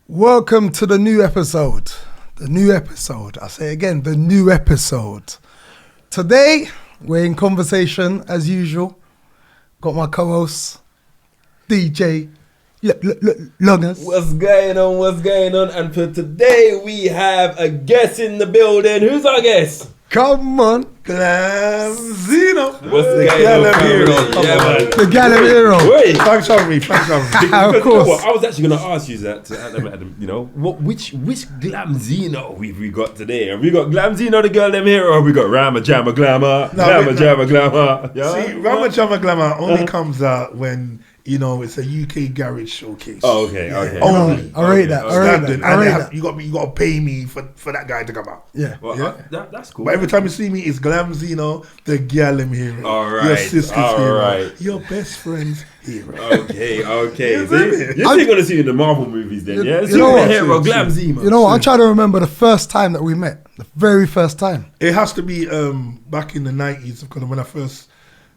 Welcome to the new episode. The new episode. I say again, the new episode. Today, we're in conversation as usual. Got my co-host, DJ Longers. What's going on? What's going on? And for today, we have a guest in the building. Who's our guest? Come on. Glamzino. What's the Glamzino? Yeah, man. The Glamzino. Wait. Thanks for me. Of Because course. you know what? I was actually going to ask you that, which Glamzino we got today? Have we got Glamzino, the girl them here, or have we got Rama Jamma Glamour? Jamma Glamour. Yeah? See, Rama Jamma Glamour only comes out when, you know, it's a UK garage showcase. Oh, okay. Only. I rate that. You got to pay me for that guy to come out. Yeah. Well, Yeah. that's cool. But every time you see me, it's Glamzino, the girl I'm hero. All right. Your sister's All hero. right. Your best friend's hero. Okay. You See, see me? you're still going to see you in the Marvel movies then, yeah? You know what? Hero, Glamzino. You know what? I'm trying to remember the first time that we met. The very first time. It has to be back in the 90s, because when I first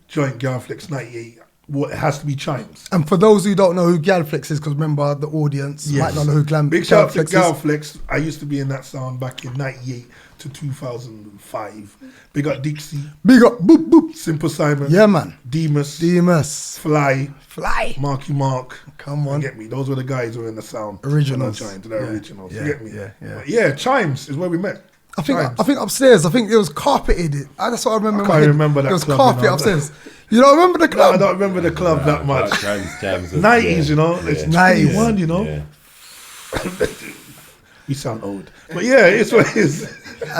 joined Galflex, 98, it has to be Chimes. And for those who don't know who Galflex is, because remember the audience might not know who Big shout out to Galflex is. Galflex. I used to be in that sound back in 98 to 2005. Big up Dixie. Big up, boop, boop. Simple Simon. Yeah, man. Demus. Fly. Marky Mark. Come on. You get me? Those were the guys who were in the sound. Originals. When I joined, the originals. Yeah, You get me? yeah. But yeah, Chimes is where we met. I think Chimes. upstairs. I think it was carpeted. That's what I remember. I can't remember that It was club, carpet you know. upstairs. You don't remember the No, club? I don't remember the club that much. Chimes, 90s, you know? It's 91, you know? Yeah. We sound old. But yeah, it's what it is.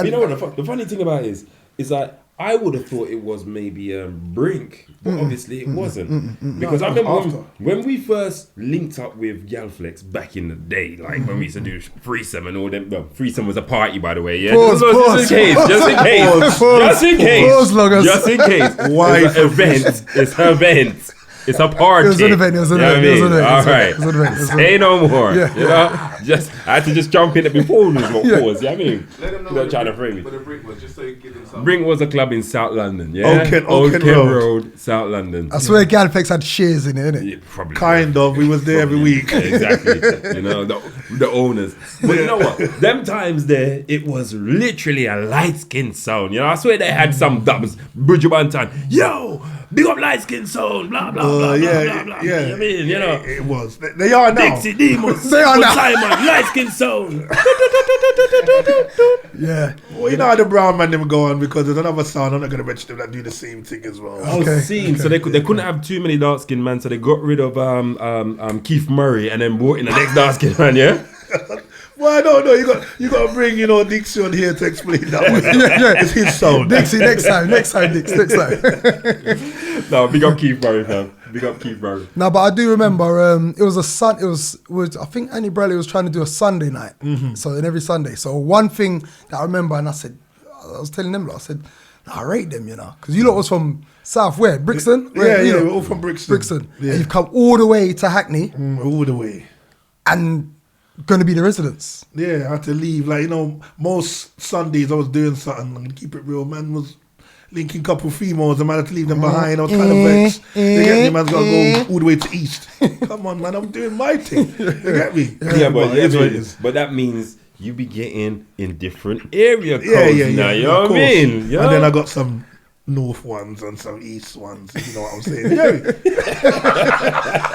You know what the funny thing about it is that I would have thought it was maybe Brink, but obviously it wasn't. Because I remember when we first linked up with Galflex back in the day, like when we used to do threesome and all them. Well, threesome was a party, by the way. Yeah, Pause. just in case. Just in case. Why? It's an event. It's an event. It's a party. It was an event. It was an event. All right. It was an event. Say no more. Yeah. You know, I had to just jump in it before we got pause. Yeah, I mean, Let them know without trying to frame me. what the Brink was, just so you give them something. Brink was a club in South London, yeah? Old Kent Road, South London. I swear Galflex had shares in it, innit? Yeah, probably. Kind of. We was there every week. Yeah, exactly. You know, the owners. But you know what? Them times there, it was literally a light-skinned sound. You know, I swear they had some dubs. Bridget Bantan, yo, big up light-skinned sound, blah, blah, blah, Yeah, blah, blah, blah. yeah. You know what I mean, you know. It was. They are now. Dixie Demons, They are now. Simon, light-skinned sound. Yeah. Well, you know how the brown man them go on, because there's another sound, I'm not going to mention them, that do the same thing as well. I was seeing, so they couldn't have too many dark skinned men, so they got rid of Keith Murray and then brought in the next dark skinned man, yeah? Well, I don't know. You got to bring, Dixie on here to explain that one. Yeah. It's his sound. Dixie, next time, Dix, next time. No, big up Keith Murray, fam. Big up Keith Murray. No, but I do remember it was I think Annie Bradley was trying to do a Sunday night. So in every Sunday. So one thing that I remember, and I was telling them, I said, I rate them, because you lot was from South where? Brixton? Yeah, we're all from Brixton. Yeah. And you've come all the way to Hackney All the way. and going to be the residents. Yeah, I had to leave. Like, most Sundays I was doing something. I'm going to keep it real. Man was linking couple females. I might have to leave them behind. I was kind of vexed. You get me? Man's got to go all the way to East. Come on, man. I'm doing my thing. You get me? But that means you be getting in different area codes now. You know of what I course. mean? And then I got some north ones and some east ones. You know what I'm saying? Yeah.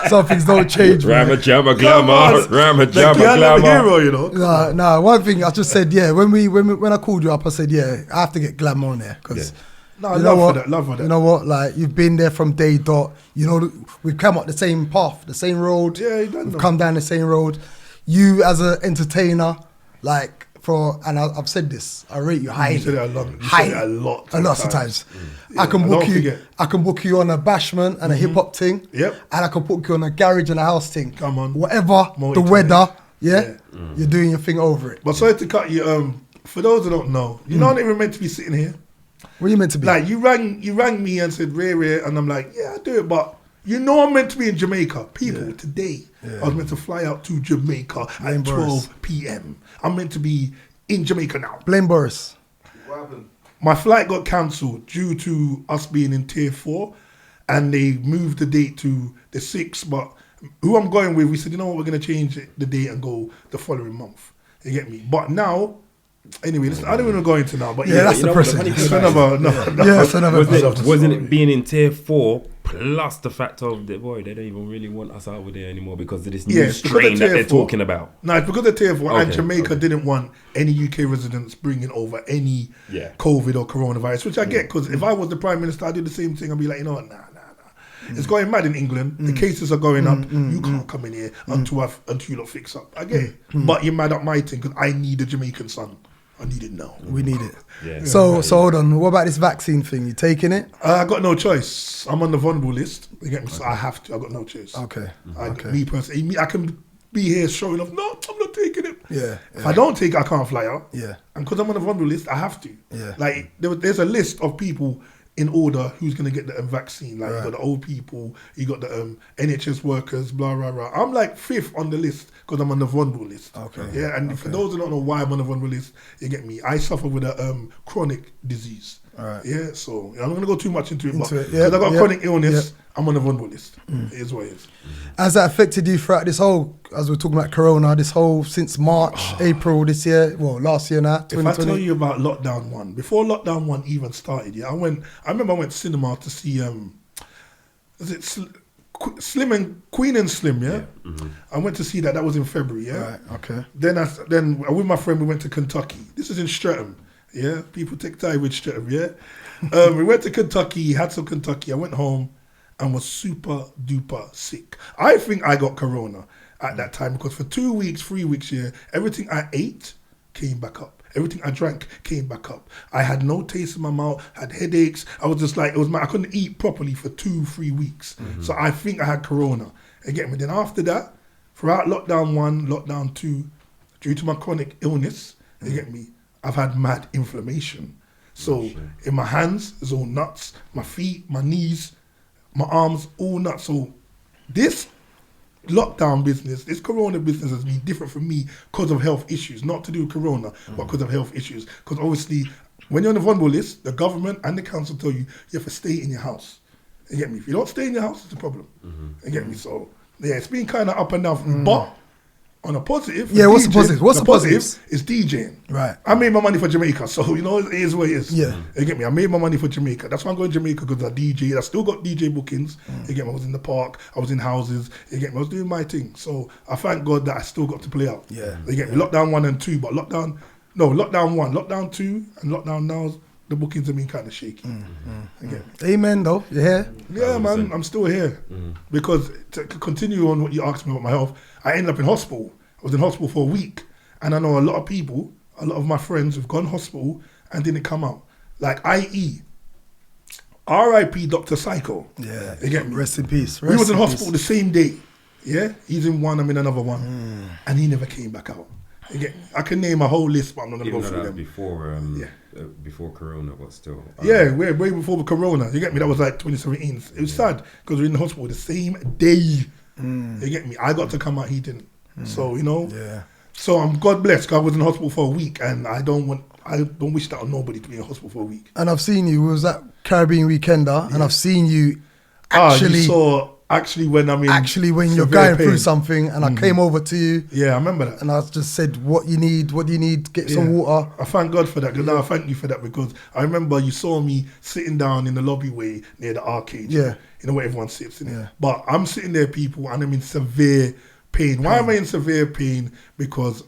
Some things don't change. man. Rama Jamma Glamour. Rama Jamma Glamour. Hero, No, one thing I just said, when I called you up, I said, I have to get Glam on there because No, you know what? love for that. You know what? Like, you've been there from day dot. We've come up the same path, the same road. Yeah, you done We've that. come down the same road. You as an entertainer, and I've said this, I rate you highly. You said it a lot. You Highly. said it a lot. A lot of times. Yeah, I can don't book you. forget. I can book you on a bashment and a hip hop thing. Yep. And I can book you on a garage and a house thing. Come on. Whatever the Multi-talent. weather. Yeah. You're doing your thing over it. But sorry to cut you. For those who don't know, you're not even meant to be sitting here. What are you meant to be? Like, you rang me and said, Ray, and I'm like, yeah, I do it, but I'm meant to be in Jamaica. Today, I was meant to fly out to Jamaica at 12 p.m. I'm meant to be in Jamaica now. Blame Boris. What happened? My flight got cancelled due to us being in tier 4, and they moved the date to the 6th, but who I'm going with, we said, you know what, we're going to change the date and go the following month. You get me? But now, anyway, listen, I don't even go into now. But Yeah, that's you the know what the person. funny it's thing about another, it is? no, Yeah, it's another Wasn't it being in tier 4 plus the fact of the boy, they don't even really want us out with there anymore because of this new it's because strain of that tier they're 4. talking about. No, it's because of tier 4 and Okay, Jamaica okay. didn't want any UK residents bringing over any Yeah. COVID or coronavirus, which I get, because if I was the Prime Minister, I'd do the same thing. I'd be like, you know what, nah. It's going mad in England. The cases are going up. You can't come in here until you lot fix up. I get it. But you're mad at my thing because I need a Jamaican son. I need it now. We need it. Yeah. So hold on. What about this vaccine thing? You taking it? I got no choice. I'm on the vulnerable list. You get me? So I have to. I got no choice. Okay. Me personally, I can be here showing off. No, I'm not taking it. Yeah. If I don't take it, I can't fly out. Yeah. And because I'm on the vulnerable list, I have to. Yeah. Like there's a list of people in order who's going to get the vaccine. Like you got the old people, you got the NHS workers, blah, blah, blah. I'm like 5th on the list because I'm on the vulnerable list. Okay. Yeah, and for those who don't know why I'm on the vulnerable list, you get me, I suffer with a chronic disease. All right. Yeah, so I'm not going to go too much into it, but yeah, because I got chronic illness, yeah. I'm on the vulnerable list. It is what it is. Has that affected you throughout this whole, as we're talking about Corona, this whole since March, April this year, well, last year now, If I 2020? tell you about lockdown 1, before lockdown 1 even started, I remember I went to cinema to see, is it Slim and Queen and Slim, yeah? I went to see that. That was in February, yeah? Right, okay. Then with my friend, we went to Kentucky. This is in Streatham, yeah? People take time with Streatham, yeah? We went to Kentucky, had some Kentucky. I went home and was super duper sick. I think I got corona at that time because for 2 weeks, 3 weeks, everything I ate came back up. Everything I drank came back up. I had no taste in my mouth, had headaches. I was just like, I couldn't eat properly for 2-3 weeks. So I think I had corona. Again, but then after that, throughout lockdown 1, lockdown 2, due to my chronic illness, you get me, I've had mad inflammation. So in my hands, it's all nuts. My feet, my knees, my arms, all nuts. So this lockdown business, this corona business has been different for me because of health issues, not to do with corona, but because of health issues. Because obviously, when you're on the vulnerable list, the government and the council tell you have to stay in your house. You get me? If you don't stay in your house, it's a problem. You get me? So, yeah, it's been kind of up and down for me. But on a positive, what's the positive? What's the positive positives? is DJing. Right. I made my money for Jamaica, so it is what it is. Yeah. You get me? I made my money for Jamaica. That's why I'm going to Jamaica, because I DJ. I still got DJ bookings. You get me? I was in the park. I was in houses. You get me? I was doing my thing. So I thank God that I still got to play out. Yeah. You get me? Lockdown 1 and 2, but lockdown 1, lockdown 2, and lockdown now, the bookings have been kind of shaky. You get me? Amen, though. You hear? Yeah, man, I'm still here. Because to continue on what you asked me about my health, I ended up in hospital. I was in hospital for a week. And I know a lot of people, a lot of my friends have gone hospital and didn't come out. Like, i.e., R.I.P. Dr. Psycho. Yeah. You get me? Rest in peace. We was in hospital the same day. Yeah? He's in one, I'm in another one. And he never came back out. You get me? I can name a whole list, but I'm not going to go through them. Before Corona, but still. Way before the Corona. You get me? That was like 2017. It was sad because we were in the hospital the same day. You get me? I got to come out, he didn't. So, Yeah. So I'm God blessed, 'cause I was in hospital for a week, and I don't wish that on nobody to be in hospital for a week. And I've seen you, we was at Caribbean Weekender, and I've seen you You saw when I'm in when you're severe going pain. through something, and I came over to you, Yeah, I remember that. and I just said, what do you need? Get some water. I thank God for that. I thank you for that, because I remember you saw me sitting down in the lobby way near the arcade. Yeah. You know where everyone sits in it. Yeah. But I'm sitting there, people, and I'm in severe pain. Why am I in severe pain? Because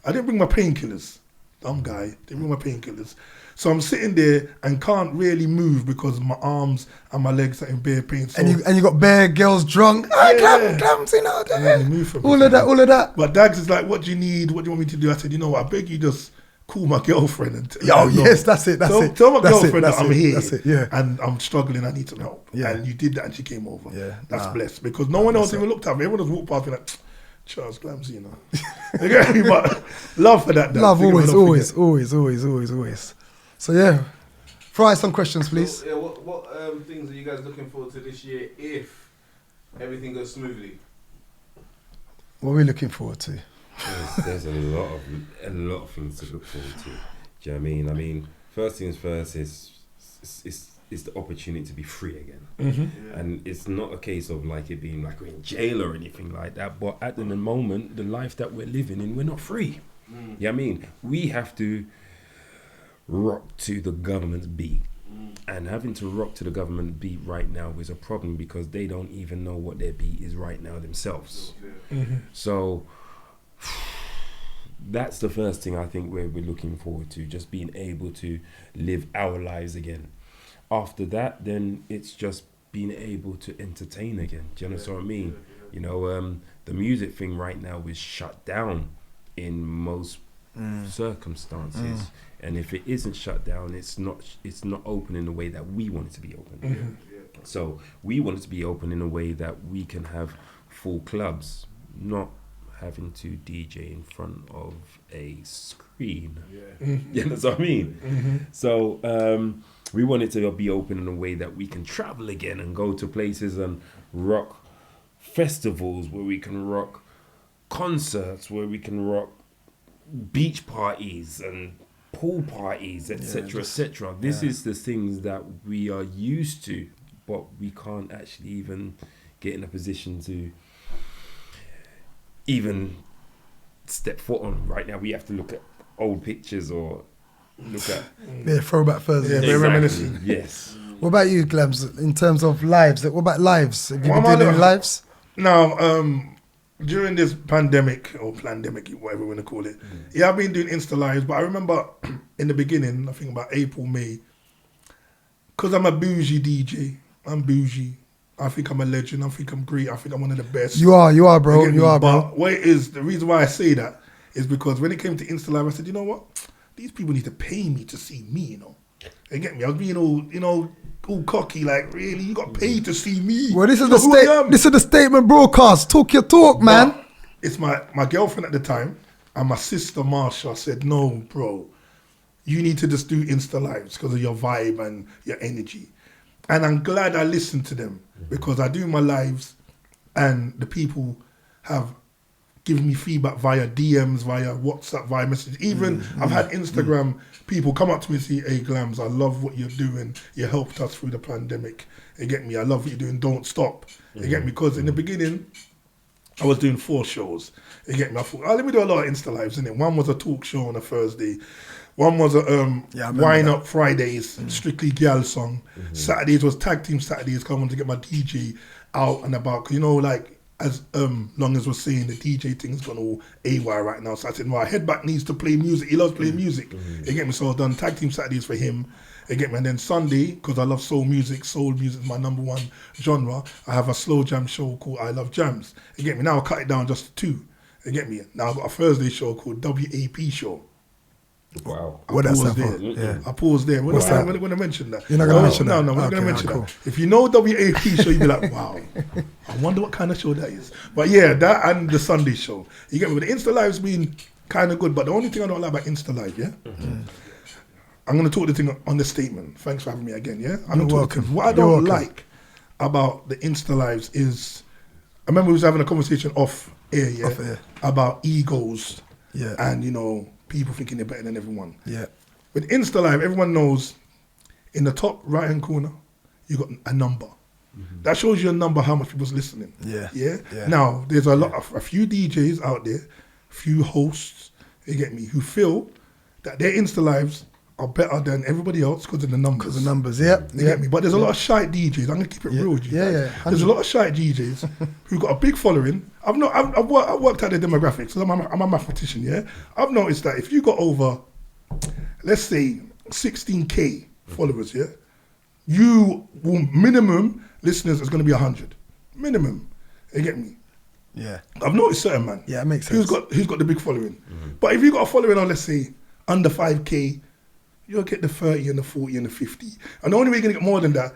I didn't bring my painkillers. Dumb guy. Didn't bring my painkillers. So I'm sitting there and can't really move because my arms and my legs are in bare pain. So And you got bare girls drunk. Glamzino, all of that. But Dagz is like, what do you need? What do you want me to do? I said, you know what? I beg you, just call my girlfriend. Yes, that's it. Tell my girlfriend that I'm here. That's it, yeah. And I'm struggling. I need some help. Yeah. And you did that, and she came over. Yeah. That's blessed, because no one else even looked at me. Everyone just walked past me like, Charles Glamzino. You get me? But love for that. Love always. So yeah, fry some questions, please. So, what things are you guys looking forward to this year if everything goes smoothly? What are we looking forward to? There's a lot of things to look forward to. Do you know what I mean? First things first is is the opportunity to be free again. Mm-hmm. And it's not a case of like it being like we're in jail or anything like that, but at the moment, the life that we're living in, we're not free. Yeah, I mean, we have to rock to the government's beat. And having to rock to the government beat right now is a problem because they don't even know what their beat is right now themselves. So that's the first thing I think we're looking forward to, just being able to live our lives again. After that, then it's just being able to entertain again. Do you understand what I mean? You know, the music thing right now is shut down in most circumstances. And if it isn't shut down, it's not open in the way that we want it to be open. So we want it to be open in a way that we can have full clubs, not having to DJ in front of a screen. You know what I mean? So we want it to be open in a way that we can travel again and go to places and rock festivals, where we can rock concerts, where we can rock beach parties and pool parties, etc., etc. This is the things that we are used to, but we can't actually even get in a position to even step foot on right now. We have to look at old pictures or look at throwback Thursday. Yeah, very reminiscent. Yes. What about you, Glams? In terms of lives, what about lives? Have you been doing any lives? Now, during this pandemic or plandemic, whatever you want to call it, I've been doing Insta lives. But I remember in the beginning, I think about April, May, because I'm a bougie DJ. I'm bougie. I think I'm a legend. I think I'm great. I think I'm one of the best. You are, bro. You are, bro. But what it is, the reason why I say that is because when it came to Insta live, I said, you know what? These people need to pay me to see me, you know. They get me. I was being all cocky, like, really? You got paid to see me? Well, this is This the statement broadcast. Talk your talk, man. But it's my girlfriend at the time and my sister Marsha said, no, bro, you need to just do Insta lives because of your vibe and your energy. And I'm glad I listened to them because I do my lives and the people have given me feedback via DMs, via WhatsApp, via messages. Even I've had Instagram people come up to me and say, hey, Glams, I love what you're doing. You helped us through the pandemic. You get me? I love what you're doing. Don't stop. You get me? Because in the beginning, I was doing 4 shows. You get me? I thought, let me do a lot of Insta lives, innit? One was a talk show on a Thursday. One was a Wine Up Fridays, strictly gal song. Saturdays was tag team Saturdays, coming to get my DJ out and about. 'Cause, you know, like, as long as we're saying, the DJ thing's gone all AY right now. So I said, well, Headback needs to play music. He loves playing music. You get me? So I've done tag team Saturdays for him. You get me? And then Sunday, because I love soul music is my number one genre, I have a slow jam show called I Love Jams. You get me? Now I cut it down just to 2. You get me? Now I've got a Thursday show called WAP Show. Wow. What that's that there. for? Yeah. I paused there. When What's that? I'm going to mention that. You're not going to mention that? that? No, we're not going to mention cool. that. If you know WAP show, you'll be like, wow, I wonder what kind of show that is. But yeah, that and the Sunday show. You get me? But the Insta Live's been kind of good. But the only thing I don't like about Insta Live, I'm going to talk the thing on the statement. Thanks for having me again, yeah? I'm You're welcome. What I don't like about the Insta Lives is, I remember we was having a conversation off air, about egos and, you know, people thinking they're better than everyone. Yeah. With Insta Live, everyone knows in the top right-hand corner, you got a number. That shows you a number, how much people's listening. Yeah. Now, there's a few DJs out there, few hosts, you get me, who feel that their Insta Lives are better than everybody else because of the numbers. Because of numbers, you get me? But there's a lot of shite DJs. I'm going to keep it real with you. There's a lot of shite DJs who got a big following. I've worked out the demographics. So I'm a mathematician, yeah? I've noticed that if you got over, let's say, 16K followers, yeah? You will minimum listeners is going to be 100. Minimum. You get me? Yeah. I've noticed certain man. Yeah, it makes sense. Who's got the big following. But if you got a following on, let's say, under 5K, you'll get the 30 and the 40 and the 50. And the only way you're going to get more than that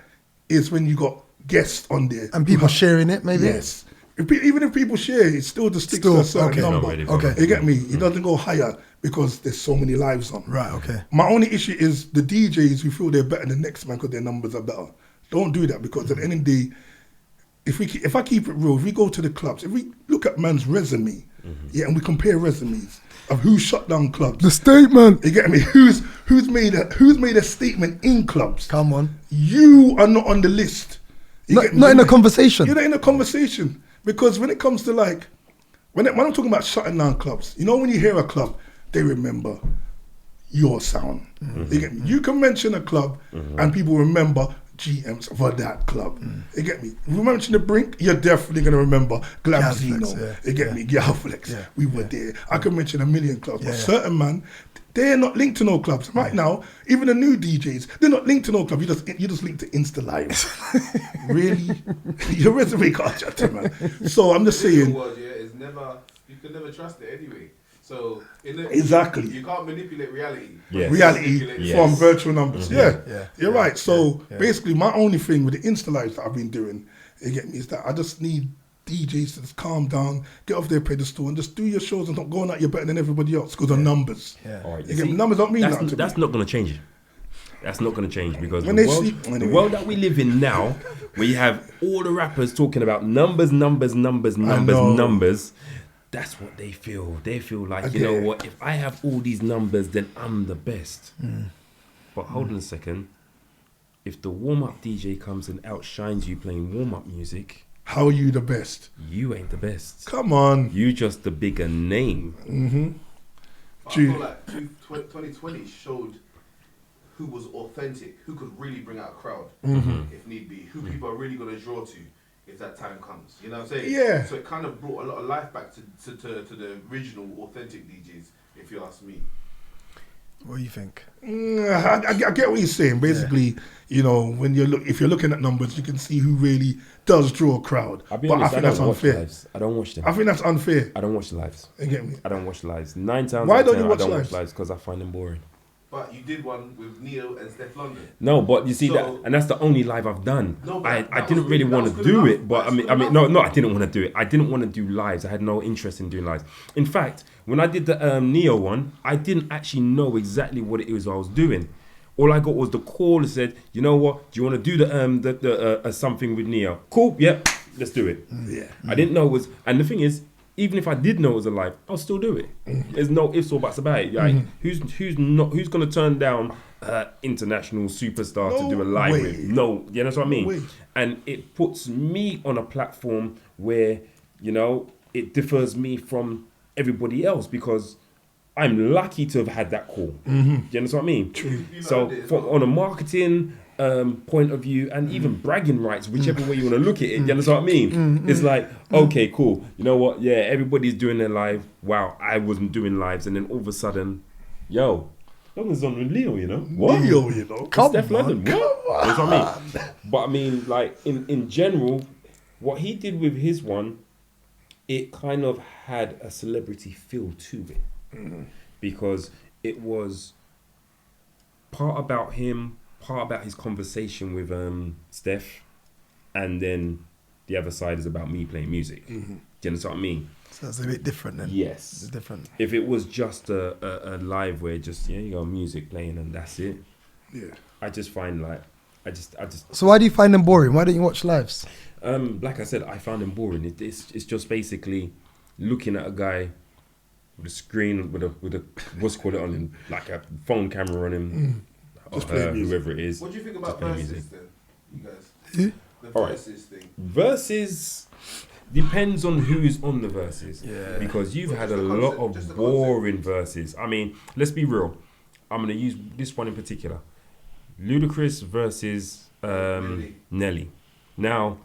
is when you got guests on there. And people sharing it, maybe? Yes. Even if people share, it still just sticks to a certain number. You get me? It doesn't go higher because there's so many lives on. Right, okay. My only issue is the DJs who feel they're better than the next man because their numbers are better. Don't do that because at the end of the day, if I keep it real, if we go to the clubs, if we look at man's resume, and we compare resumes, of who shut down clubs. The statement. You get me? Who's made a statement in clubs? Come on. You are not on the list. You get me? Not in the conversation. You're not in the conversation because when it comes to like when I'm talking about shutting down clubs, you know when you hear a club, they remember your sound. You get me? You can mention a club and people remember GMs for that club. You get me? If you mention the Brink, you're definitely gonna remember Glamzino. You get me? Galflex. Yeah. We were there. I can mention a million clubs, but certain man, they're not linked to no clubs. Right now, even the new DJs, they're not linked to no club. You just link to Insta Live. Really? Your resume can't chat to man. So I'm just saying. You can never trust it anyway. So Exactly. you can't manipulate reality. Yes. Reality from virtual numbers. You're right. So yeah. basically, my only thing with the Insta Lives that I've been doing, you get me, is that I just need DJs to just calm down, get off their pedestal, and just do your shows and not going out you're better than everybody else because of numbers. All right, You get me? Numbers don't mean nothing to that's me. not going to change. That's not going to change because When the they world, see- the anyway. world that we live in now, where you have all the rappers talking about numbers. That's what they feel. They feel like, you know what, if I have all these numbers, then I'm the best. But hold on a second. If the warm-up DJ comes and outshines you playing warm-up music, How are you the best? you ain't the best. Come on. You just the bigger name. But I feel like 2020 showed who was authentic, who could really bring out a crowd if need be, who people are really going to draw to if that time comes. You know what I'm saying? Yeah. So it kind of brought a lot of life back to the original authentic DJs, if you ask me. What do you think? I get what you're saying. Basically, you know, when if you're looking at numbers, you can see who really does draw a crowd. I'll be But honest, I I think don't that's watch unfair. lives. I don't watch them. I think that's unfair. I don't watch the lives. You get me? I don't watch lives. 9 times Why out of don't 10, you watch I don't lives? watch lives because I find them boring. But you did one with Neo and Steph London. No, but you see So- that, and that's the only live I've done. No, but I that didn't was really good- that want was to good do enough. it, but That's I good mean, enough. no, I didn't want to do it. I didn't want to do lives. I had no interest in doing lives. In fact, when I did the Neo one, I didn't actually know exactly what it was I was doing. All I got was the call that said, you know what, do you want to do the something with Neo? Cool, yep, let's do it. Yeah. I didn't know it was, and the thing is, even if I did know it was a live, I'll still do it. There's no ifs or buts about it. Like, who's gonna turn down international superstar to No do a live way. with? No, you know what I mean? way. And it puts me on a platform where, you know, it differs me from everybody else because I'm lucky to have had that call. Do you know what I mean? True. So on a marketing point of view and even bragging rights, whichever way you want to look at it, you know what I mean? It's like, okay, cool. You know what? Yeah, everybody's doing their live. Wow, I wasn't doing lives. And then all of a sudden, yo, that was on with Leo, you know? What? Leo, you know. Come Steph on, London, what? You know what I mean? But I mean, like, in general, what he did with his one, it kind of had a celebrity feel to it. Because it was part about him, part about his conversation with Steph, and then the other side is about me playing music. Do you know what I mean? So it's a bit different then. Yes. It's different. If it was just a live where just, you got music playing and that's it, Yeah. I just find like, I just So why do you find them boring? Why don't you watch lives? like I said, I found him boring. It's just basically looking at a guy with a screen with a what's called it on him, like a phone camera on him, Just or playing her, music. whoever it is. What do you think just about playing verses music. then, you guys? Who? The All right. verses thing. Verses depends on who's on the verses. Yeah. Because you've Well, had just a the lot concept, just of the concept. boring verses. I mean, let's be real. I'm gonna use this one in particular. Ludacris versus Nelly. Now,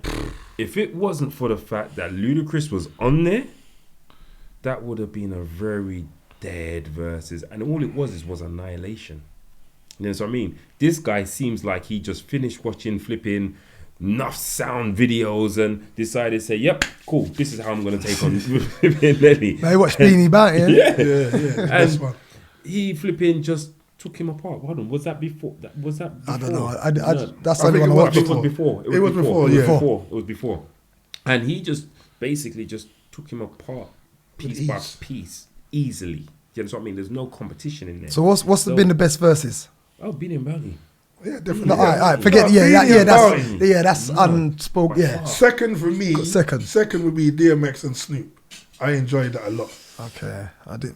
if it wasn't for the fact that Ludacris was on there, that would have been a very dead verses, and all it was annihilation. You know what I mean? This guy seems like he just finished watching flipping enough sound videos and decided to say, yep, cool, this is how I'm going to take on Nelly. Now you watch Beanie Bounty, Yeah. Yeah. That's And one. he flipping just took him apart. Hold on, was that before? Was that before? I don't know. No. That's I the think only one I it was watched. It was before. It was before, yeah. It was before. And he just basically just took him apart piece by ease. piece easily. You know what I mean? There's no competition in there. So what's been the best verses? Oh, Beanie and Bounty. Yeah, definitely. No, yeah. all right, forget. No, Beanie and Bounty. That's unspoken. Yeah. Second for me. Second. Second would be DMX and Snoop. I enjoyed that a lot. Okay, I did.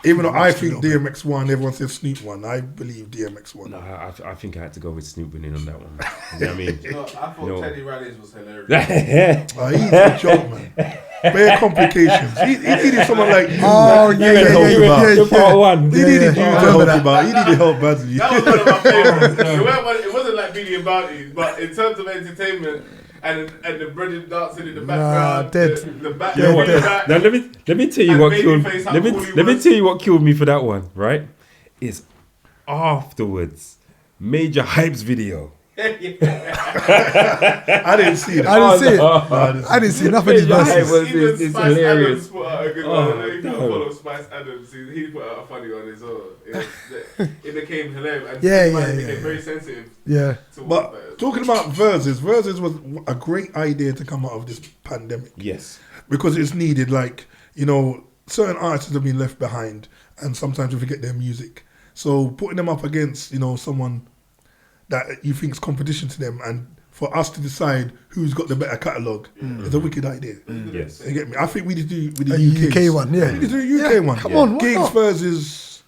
Even though I think DMX won, everyone says Snoop won. I believe DMX won. No, I think I had to go with Snoop winning on that one. You know what I mean? You know, I thought Teddy Riley's was hilarious. He's a joke, man. Bare complications. He needed someone like you. Oh, yeah. Part one. He needed you to help him out. He needed help badly. That was one of my favorites. It wasn't like Beanie about it, but in terms of entertainment and the brilliant dancing in the background, the back. You know what? Now let me tell you what killed. Let me tell you what killed me for that one. Right? Is afterwards Major Hype's video. I didn't see it. I didn't see nothing. It's hilarious. Adams put out a good one. He follow Spice Adams. He put out a funny one as well. It became hilarious. And it became very sensitive. Yeah. But talking about verses was a great idea to come out of this pandemic. Yes. Because it's needed. Like, you know, certain artists have been left behind, and sometimes we forget their music. So putting them up against, you know, someone that you think is competition to them, and for us to decide who's got the better catalogue is a wicked idea. Yes. You get me? I think we need to do with the UK one, yeah. We need to do a UK one. Come on, why Gigs not? versus...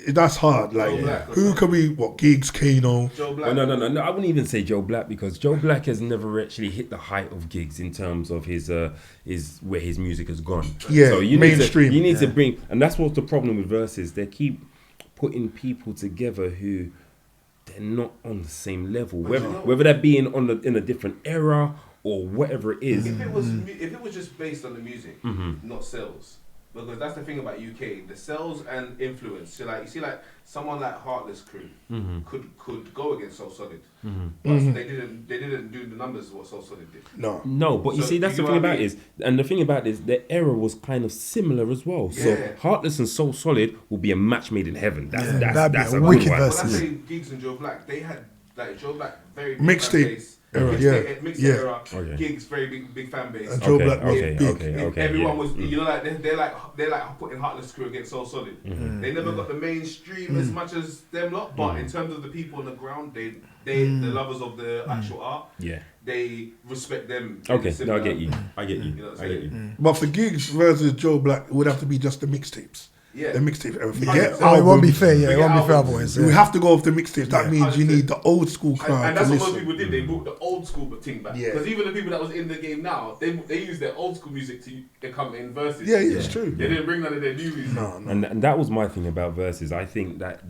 That's hard. Like, who can we... Gigs, Kano... Joe Black. No. I wouldn't even say Joe Black, because Joe Black has never actually hit the height of Gigs in terms of his where his music has gone. Yeah, so you mainstream. Need to bring... And that's what's the problem with Versus. They keep putting people together who... they're not on the same level, whether that be in a different era or whatever it is. If it was just based on the music, not sales, because that's the thing about UK, the sales and influence. So like you see, like someone like Heartless Crew could go against Soul Solid, but they didn't do the numbers what Soul Solid did. No, but you see, that's the thing about it is, and the thing about it is, the era was kind of similar as well. Yeah. So Heartless and Soul Solid will be a match made in heaven. That's a wicked good one. verse. When I say Gigs and Joe Black, they had like Joe Black very big Mixtape fan base. era, Mixtape era. Okay. Gigs very big fan base. And Joe Black was big. Everyone was, you know, like they're like putting Heartless Crew against Soul Solid. They never got the mainstream as much as them lot, but in terms of the people on the ground, they the lovers of the actual art, they respect them. Okay, no, I get you. You know what I'm saying? But for Gigs versus Joe Black, it would have to be just the mixtapes. Yeah. The mixtape. It won't be fair, it won't be fair, boys. We have to go off the mixtapes. That means you need the old school crowd. And that's to what most listen. people did. They brought the old school thing back. Yeah. Because even the people that was in the game now, they use their old school music to come in verses. Yeah, it's true. They didn't bring none of their new music. No. And that was my thing about Versus. I think that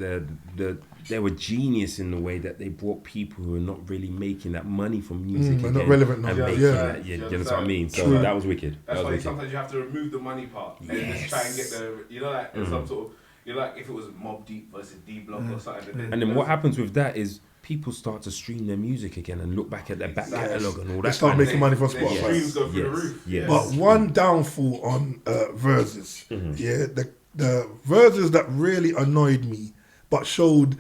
they were genius in the way that they brought people who are not really making that money from music They're not relevant now. and Yeah. making that, you know what I mean? So True. that was wicked. That's That was why wicked. sometimes you have to remove the money part and just try and get the, you know, like some sort of, you know, like if it was Mobb Deep versus D Block or something. And then what happens with that is people start to stream their music again and look back at their back catalogue and all that. They start kind of making money from Their Spotify. streams go through the roof. Yes. But one downfall on verses, the verses that really annoyed me, but showed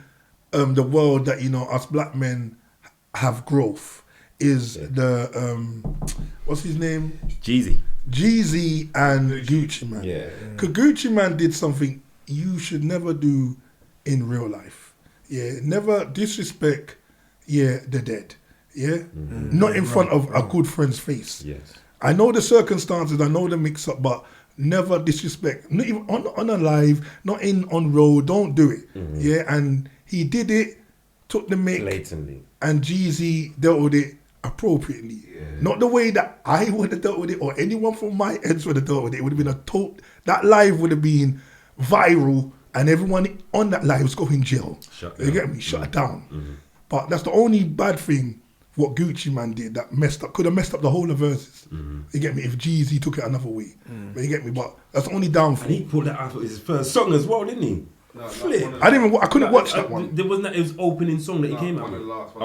the world that, you know, us black men have growth, is the what's his name? Jeezy and Gucci Man. Yeah. Because Gucci Man did something you should never do in real life. Yeah, never disrespect, the dead. Yeah, not in front of a good friend's face. Yes. I know the circumstances, I know the mix-up, but never disrespect. Not even on a live, not on road. Don't do it. Yeah, and he did it, took the mic, Blatantly. and Jeezy dealt with it appropriately. Not the way that I would have dealt with it, or anyone from my ends would have dealt with it. It would have been that live would have been viral, and everyone on that live was going jail. You get me? Shut it down. But that's the only bad thing what Gucci Man did that could have messed up the whole of verses. You get me? If Jeezy took it another way. But you get me? But that's the only downfall. And he put that out as his first song as well, didn't he? I couldn't watch that one. There wasn't it was opening song that he came out One with. of the last.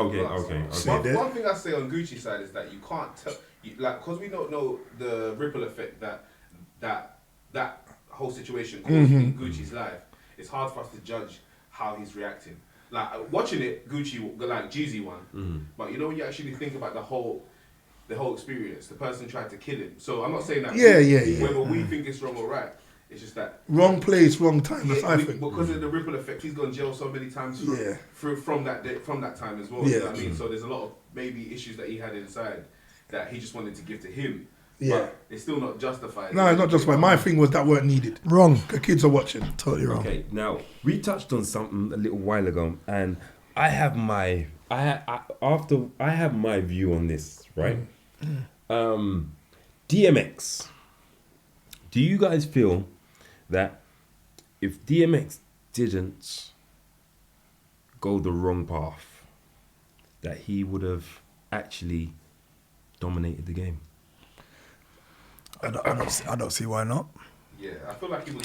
Okay. One thing I say on Gucci side is that you can't tell, because we don't know the ripple effect that whole situation caused in Gucci's life. It's hard for us to judge how he's reacting. Like watching it, Gucci like Jeezy won, but you know when you actually think about the whole experience, the person tried to kill him. So I'm not saying that. Whether we think it's wrong or right, it's just that wrong place, wrong time. That's I think. Because of the ripple effect, he's gone jail so many times from that time as well. You know what I mean? So there's a lot of maybe issues that he had inside that he just wanted to give to him. Yeah. But it's still not justified. No, it's not just my thing was that weren't needed. Wrong. The kids are watching. Totally wrong. Okay, now we touched on something a little while ago, and I have my view on this, right? DMX. Do you guys feel that if DMX didn't go the wrong path, that he would have actually dominated the game? I don't see why not. Yeah, I feel like he was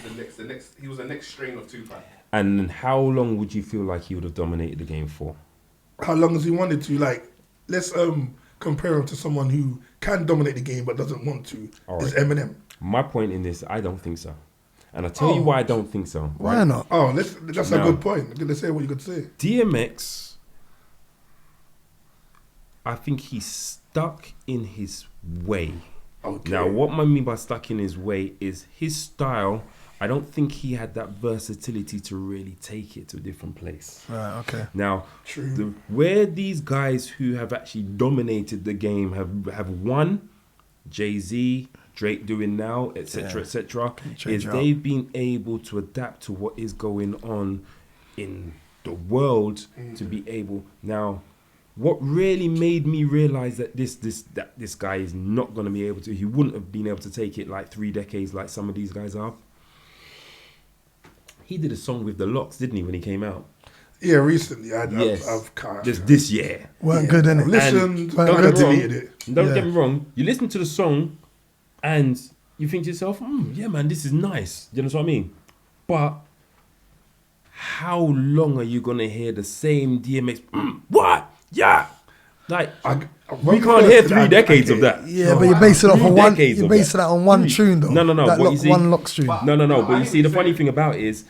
he was the next strain of Tupac. And how long would you feel like he would have dominated the game for? How long as he wanted to, like, let's compare him to someone who can dominate the game but doesn't want to. All Is right. Eminem. My point in this, I don't think so. And I'll tell you why I don't think so. Right? Why not? Oh, that's a good point. Let's say what you could say. DMX, I think he's stuck in his way. Okay. Now, what I mean by stuck in his way is his style. I don't think he had that versatility to really take it to a different place. Right, okay. Now, True. where these guys who have actually dominated the game have won, JayZ, Drake doing now, etc., etc., is they've been able to adapt to what is going on in the world to be able. Now, what really made me realize that this guy is not going to be able to, he wouldn't have been able to take it like 3 decades like some of these guys have. He did a song with the Locks, didn't he, when he came out? Yeah, recently. Yes. I've kind Just this year. Weren't good, innit? listened, Weren't kind of good. deleted it. Don't Yeah. get me wrong. You listen to the song and you think to yourself, yeah, man, this is nice. You know what I mean? But how long are you going to hear the same DMX? What? Yeah. Like, we can't hear 3 decades of that. Yeah, but you're basing it off 3 on one. decades You're of basing that on one tune though. No. That What you see, one Locks tune. No. But I you see, the hear funny you thing about it is,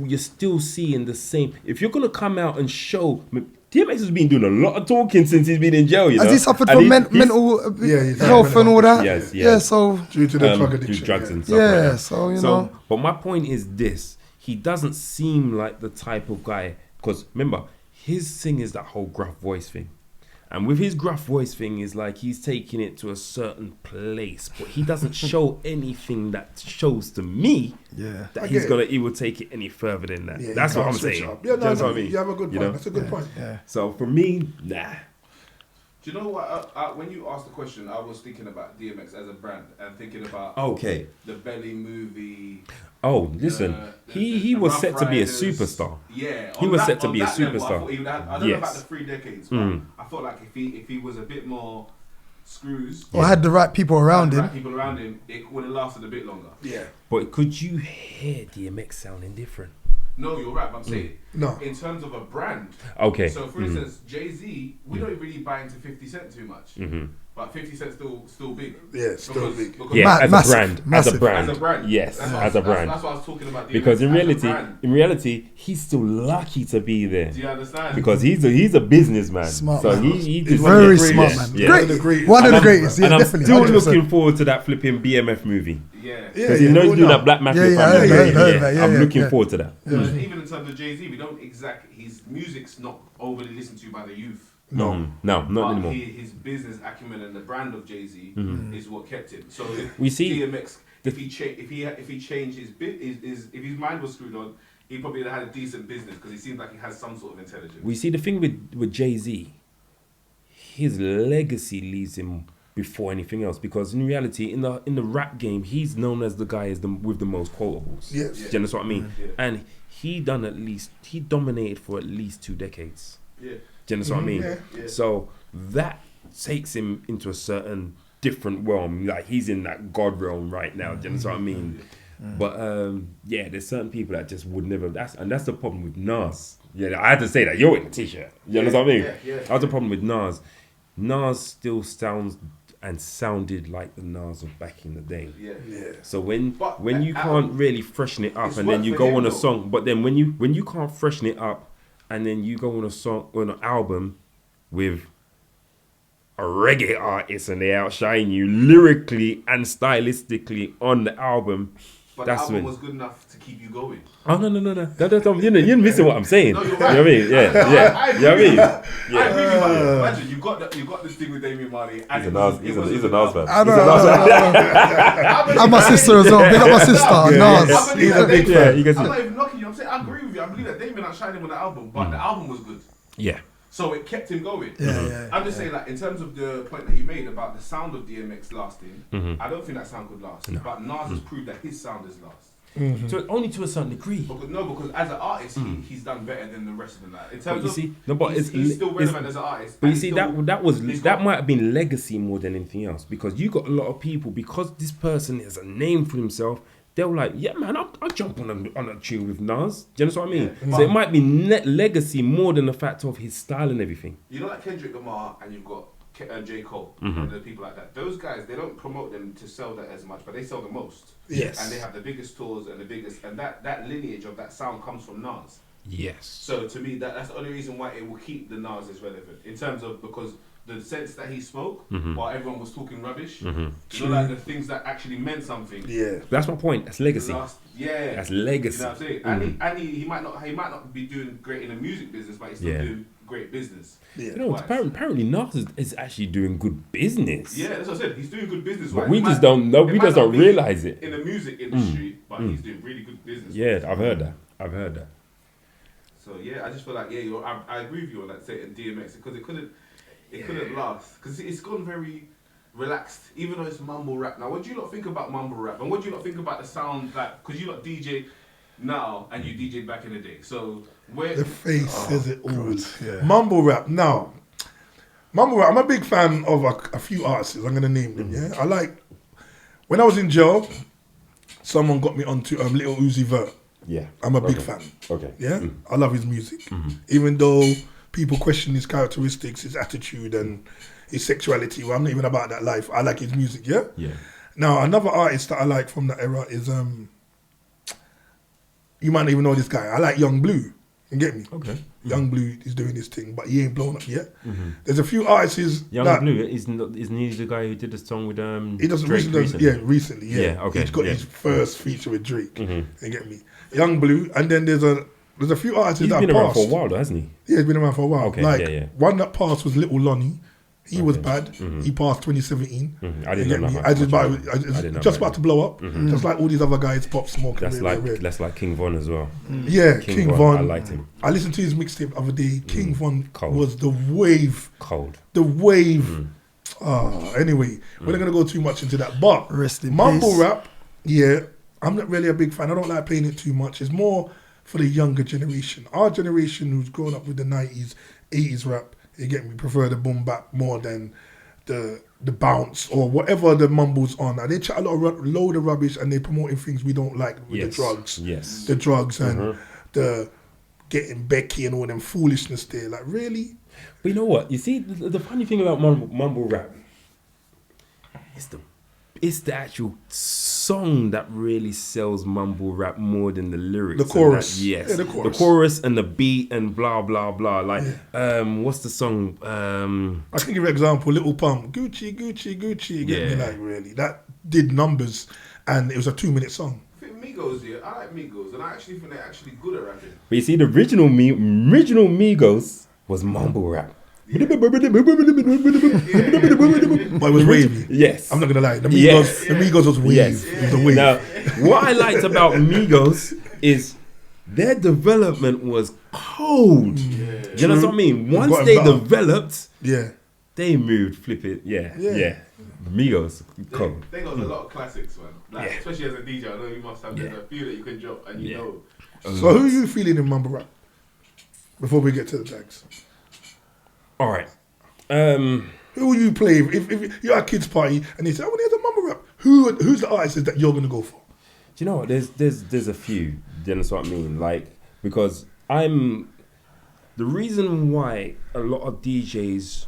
you're still seeing the same. If you're gonna come out and show, DMX has been doing a lot of talking since he's been in jail. You know, Has he suffered And from he's- mental he's had health and all that? Yes, Yeah, yes. so Due to the drug through addiction. drugs yeah. and stuff. Yeah, like that. so, you know. But my point is this: he doesn't seem like the type of guy. Because remember, his thing is that whole gruff voice thing. And with his gruff voice thing is like he's taking it to a certain place, but he doesn't show anything that shows to me Yeah. that I he get it. will take it any further than that. Yeah, That's you what I'm can't switch saying. up. Yeah, That's no, what I mean. you have a good You point. know? That's a good point. Yeah. So for me, nah. Do you know what? When you asked the question, I was thinking about DMX as a brand and thinking about Okay. the Belly movie. Oh, listen. He the was Rough set to be a Riders. superstar. Yeah, He on was that- set to on be a that level, I superstar. thought he would have- I don't know about Yes. the 3 decades, but I felt like if he was a bit more screws Or had the right people around him. people around him, it would have lasted a bit longer. Yeah. But could you hear DMX sounding different? No, you're right. But I'm saying No. in terms of a brand. Okay. So for instance, JayZ, we don't really buy into 50 Cent too much, but 50 Cent's still big. Yeah, still big. Because Yeah, Ma- as massive, a brand. massive. As a brand. As a brand. Yes, That's what as a brand. That's what I was talking about. Because DMX as a brand. in reality, he's still lucky to be there. Do you understand? Because he's a businessman. Smart so man. he just Very greatest. smart Yeah, man. yeah. Great. One of the greatest. One of the I'm- greatest. Yeah, and I'm definitely. still 100%. looking forward to that flipping BMF movie. Yeah. Because he knows we'll doing know. that Black Mafia Yeah, family. I heard Yeah, that, yeah, I'm yeah, looking yeah. forward to that. Because even in terms of JayZ, we don't exactly. His music's not overly listened to by the youth. No, not But anymore. his business acumen and the brand of JayZ is what kept him. So if We see DMX, if he changed his if his mind was screwed on, he probably would have had a decent business because he seems like he has some sort of intelligence. We see the thing with JayZ, his legacy leaves him before anything else, because in reality, in the rap game, he's known as the guy with the most quotables. Yes. Do you understand what I mean? Yeah. And he dominated for at least 2 decades. Yeah. Do you understand what I mean? Yeah. So that takes him into a certain different realm. Like he's in that God realm right now. Do you understand what I mean? But yeah, there's certain people that just would never. That's the problem with Nas. Yeah, I had to say that. You're in the t-shirt. You understand what I mean? Yeah. That's the problem with Nas. Nas still sounded like the Nas of back in the day. Yeah. Yeah. So when But you can't really freshen it up, it's and then worked you for go him, on a though. song, but then when you can't freshen it up, and then you go on an album with a reggae artist and they outshine you lyrically and stylistically on the album, but That's the album when- was good enough to keep you going. Oh no! You're missing what I'm saying. No, you're You know what I mean? Yeah. I You know what I mean? I agree with you. Imagine you got this thing with Damian Marley, and He's a it Nas. was- He's it was a good Nas album. fan. I know. He's And my sister as well. Big up my sister, Nas. I believe He's that a big Damien- fan. You can I'm see not even knocking you. I'm saying I agree with you. I believe that Damien outshined him on the album, but the album was good, Yeah. so it kept him going. Yeah. I'm just saying, like, in terms of the point that you made about the sound of DMX lasting, I don't think that sound could last. But Nas has proved that his sound is last. So only to a certain degree. Because as an artist, he's done better than the rest of them. Like, in terms you of, see, no, but he's still relevant as an artist. But you and see, he's still- that might have been legacy more than anything else, because you got a lot of people, because this person has a name for himself. They were like, yeah, man, I'll jump on a tune with Nas. Do you know what I mean? So it might be legacy more than the fact of his style and everything. You know, like Kendrick Lamar, and you've got J. Cole, and the people like that. Those guys, they don't promote them to sell that as much, but they sell the most. Yes. And they have the biggest tours and that lineage of that sound comes from Nas. Yes. So to me, that's the only reason why it will keep the Nas as relevant in terms of, because the sense that he spoke while everyone was talking rubbish, you know, like the things that actually meant something. Yeah. That's my point. That's legacy. That's legacy. You know what I'm saying? And he might not be doing great in the music business, but he's still doing great business. Yeah. You know, apparently Nas is actually doing good business. Yeah, that's what I said. He's doing good business. But right? we He just might- don't know. it We might just not don't be realize it. in the music industry, but he's doing really good business. Yeah, I've heard that. So yeah, I just feel like I agree with you on that saying DMX, because it couldn't last, because it's gone very relaxed, even though it's mumble rap. Now, what do you lot think about mumble rap, and what do you lot think about the sound, like, because you lot DJ now and you DJ back in the day, so where The face says it all. yeah. Mumble rap. Now, mumble rap, I'm a big fan of a few artists. I'm going to name them, yeah? I like, when I was in jail, someone got me onto Little Uzi Vert. Yeah. I'm a big fan. Okay. Yeah? I love his music. Even though people question his characteristics, his attitude and his sexuality, well, I'm not even about that life. I like his music, yeah? Yeah. Now, another artist that I like from that era is, you might not even know this guy. I like Young Blue. You get me? Okay. Young Blue is doing his thing, but he ain't blown up yet. There's a few artists Young that Blue isn't he the guy who did the song with he doesn't Drake recently. Yeah. Yeah, okay, He's got yeah. his first feature with Drake. You get me? Young Blue, and then there's a few artists He's that been have around passed. for a while, though, hasn't he? Yeah, he's been around for a while. Okay, like yeah. one that passed was Little Lonnie. He was bad. He passed 2017. I You didn't get know me? that I just, much but about it. I didn't know just about about to blow up. Just like all these other guys, Pop Smoke. That's and like King Von as well. Yeah, King King Von, Von. I liked him. I listened to his mixtape the other day. King Von Cold. was the wave. Cold. The wave. Anyway, we're not going to go too much into that. But Rest in mumble peace. rap, yeah, I'm not really a big fan. I don't like playing it too much. It's more for the younger generation. Our generation who's grown up with the 90s, 80s rap, you get me, prefer the boom bap more than the bounce or whatever the mumble's on. And they chat a load of rubbish and they promoting things we don't like with the drugs. Yes. The drugs and the getting Becky and all them foolishness there. Like, really? But you know what? You see, the funny thing about mumble rap, it's the actual song that really sells mumble rap more than the lyrics. The chorus. Yes. Yeah, the chorus. The chorus and the beat and blah, blah, blah. Like, what's the song? I can give you an example. Little Pump, Gucci, Gucci, Gucci. You get me? Like, really, that did numbers, and it was a 2-minute song. I think Migos, I like Migos, and I actually think they're actually good at rapping. But you see, the original Migos was mumble rap. But it was wavy. Yes. I'm not gonna lie. The Migos, Yes. the Migos was wave. Yes. It was the wave. Now, what I liked about Migos is their development was cold. You know what I mean? Once got they better. developed, Yeah. they moved, flip it. Yeah. Migos, cold. They got a lot of classics, man. Like, especially as a DJ, I know you must have there's a few that you can drop, and you know. So who are you feeling in mumble rap? Before we get to the Dagz, All right. who will you play if you're at a kids party and they say, "I want to hear the mumble rap"? Who's the artist that you're gonna go for? Do you know what? There's a few. You know what I mean? Like, because the reason why a lot of DJs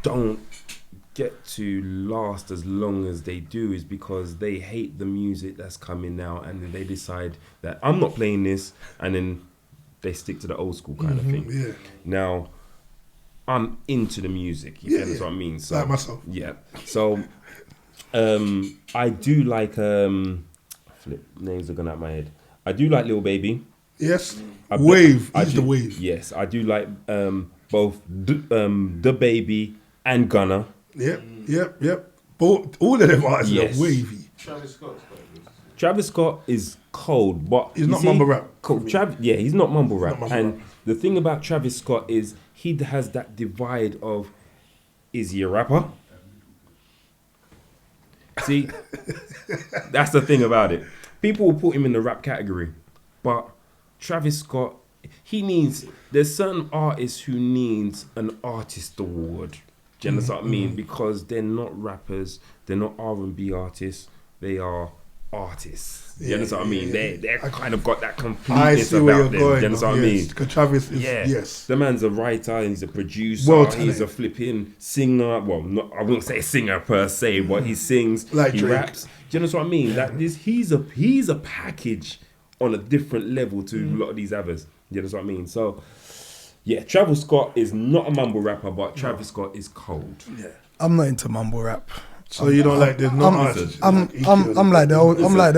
don't get to last as long as they do is because they hate the music that's coming now, and then they decide that I'm not playing this, and then they stick to the old school kind of thing. Yeah. Now, I'm into the music. You know what I mean? So, Like myself. Yeah. So, I do like. Flip, names are gone out of my head. I do like Lil Baby. Yes. I- Wave. I He's do- the wave. Yes, I do like both the Baby and Gunna. Yep. Both, all of them artists Yes. are wavy. Travis Scott's quite good. Travis Scott is cold, but He's you not see, mumble rap. He's not mumble rap. mumble And rap. the thing about Travis Scott is he has that divide of, is he a rapper? See, that's the thing about it. People will put him in the rap category, but Travis Scott, there's certain artists who needs an artist award. Do you understand what I mean? Because they're not rappers, they're not R&B artists, they are artists. Do you understand what I mean? They're kind of got that I completeness see where about you're them. going. Do you understand what I mean? Because Travis is, Yeah. yes. The man's a writer, he's a producer, Well he's a flipping singer. Well, not, I wouldn't say singer per se, but he sings, Like he Drake. raps. Do you understand what I mean? That he's a package on a different level to a lot of these others. Do you understand what I mean? So, yeah, Travis Scott is not a mumble rapper, but Travis Scott is cold. Yeah. I'm not into mumble rap. So you don't like, there's no artists. I'm like the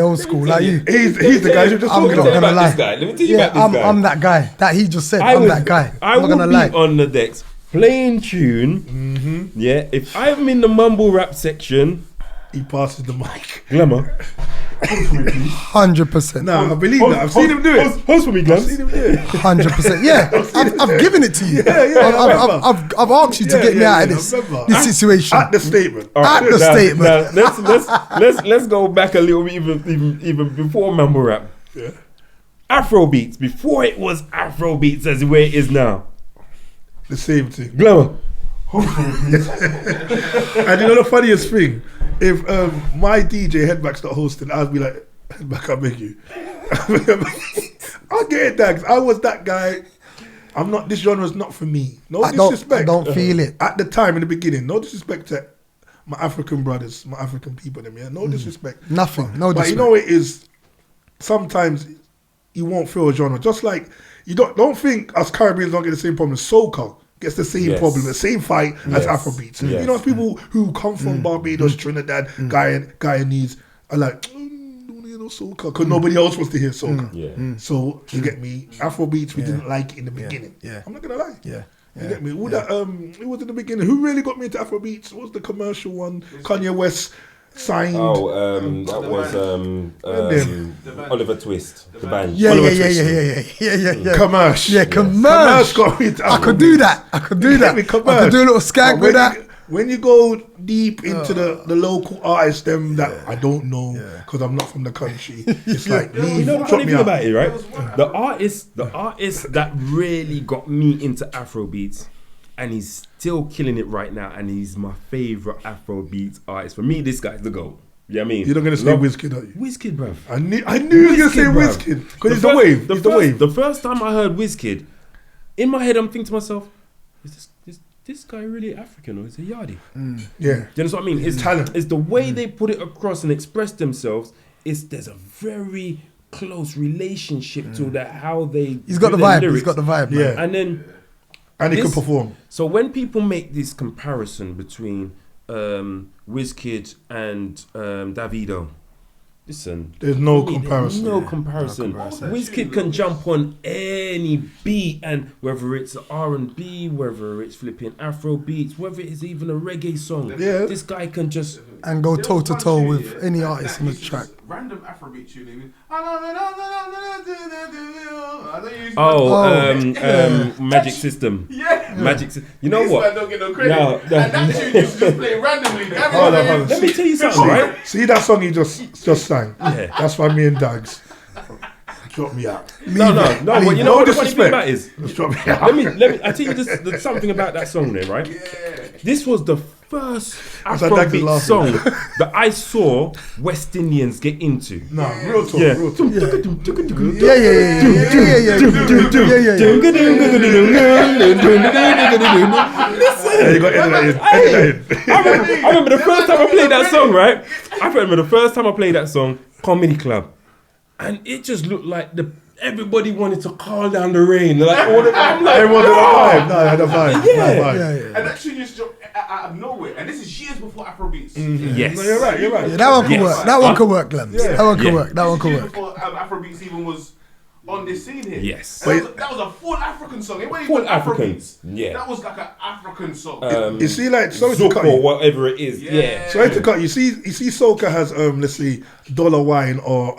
old school, like you. He's the guy you just I'm talking not about. gonna lie. Let me tell you Yeah, about this guy. I'm that guy that he just said. I'm that guy. I I'm not will gonna be lie. on the decks playing tune. Yeah, if I'm in the mumble rap section, He passes the mic. Glamour. 100%. Nah, I believe that. I've seen him do it. Host for me, I've Glams. seen him do it. 100%. Yeah, I've given it to you. Yeah, I've asked you to get me out of this situation. At the statement. At the statement. Now, let's go back a little bit even before mumble rap. Yeah. Afrobeats, before it was Afrobeats as where it is now. The same thing. Glamour. And you know the funniest thing? If my DJ Headback's not hosting, I'd be like, Headback, I beg you. I'll get it, Dagz. I was that guy. I'm not, this genre's not for me. No disrespect. I don't feel it. At the time, in the beginning, no disrespect to my African brothers, my African people, them, yeah? No disrespect. Nothing. No But disrespect. you know it is, sometimes you won't feel a genre. Just like, you don't think us Caribbeans don't get the same problem. Soca gets the same Yes. problem, the same fight as Yes. Afrobeats. Yes. You know, people who come from Barbados, Trinidad, Guyanese are like, don't hear no soca because nobody else wants to hear soca. Yeah. So you get me. Afrobeats we didn't like in the beginning. Yeah. I'm not gonna lie. Yeah. You get me? Who that? It was in the beginning. Who really got me into Afrobeats? What was the commercial one? Kanye West signed. That was Oliver Twist, the band. Yeah. Commerce. Yeah, commerce. got me into I could do that. I could do that. I could do a little skank with that. When you go deep into the local artists, them that I don't know because I'm not from the country, it's like You know the funny thing about it, right? The artist that really got me into Afrobeats, and he's still killing it right now, and he's my favorite Afrobeats artist. For me, this guy's the GOAT. You know what I mean? You're not gonna say Wizkid, are you? Wizkid, bruv. I knew you were gonna say bruv. Wizkid because he's the wave. He's the wave. The first time I heard Wizkid, in my head I'm thinking to myself, is this guy really African or is he Yardi? Yeah. Do you know what I mean? It's talent. It's the way they put it across and express themselves. There's a very close relationship to that, how they. He's got do the their vibe. lyrics. He's got the vibe. Man. Yeah. And then. And he this- can perform. So when people make this comparison between Wizkid and Davido, listen. There's no for me, comparison. There's no comparison. Wizkid can jump on any beat, and whether it's R&B, whether it's flipping Afro beats, whether it's even a reggae song, Yeah. this guy can just. And go toe to toe with any artist in the track. Random Afrobeat tuning. Magic System. Yeah. Magic System. You know This what? man don't get no credit. No, And that tune used to just play randomly. Hold on. Let me tell you something, right? See that song he just sang? Yeah. That's why me and Dagz drop me out. No, but you know what the funny thing about it is? Just drop me out. Let me. I tell you this. There's something about that song, there, right? This was the first that Dagz Afrobeat laughing? song that I saw West Indians get into. Nah, real talk, Yeah. real talk. Yeah, you got edit that in. I remember the first time I played that song, right? I remember the first time I played that song, Comedy Club, and it just looked like everybody wanted to call down the rain. Like all the, I'm like, Everyone did a vibe. No, I had a vibe. Yeah. Had a vibe. And that tune used to drop out of nowhere, and this is years before Afrobeats. Yes. No, you're right. Yeah, that one could Yes. work. That one could work, Glenn. Yeah. That one could Yeah. work. That one could Years work. before Afrobeats even was on this scene here. Yes. And that was a full African song. It wasn't even Full African. Afrobeats. Yeah. That was like an African song. You see, like, sorry to Zouk cut or you. whatever it is. Yeah. Sorry to cut you. See, soca has let's see, Dollar Wine or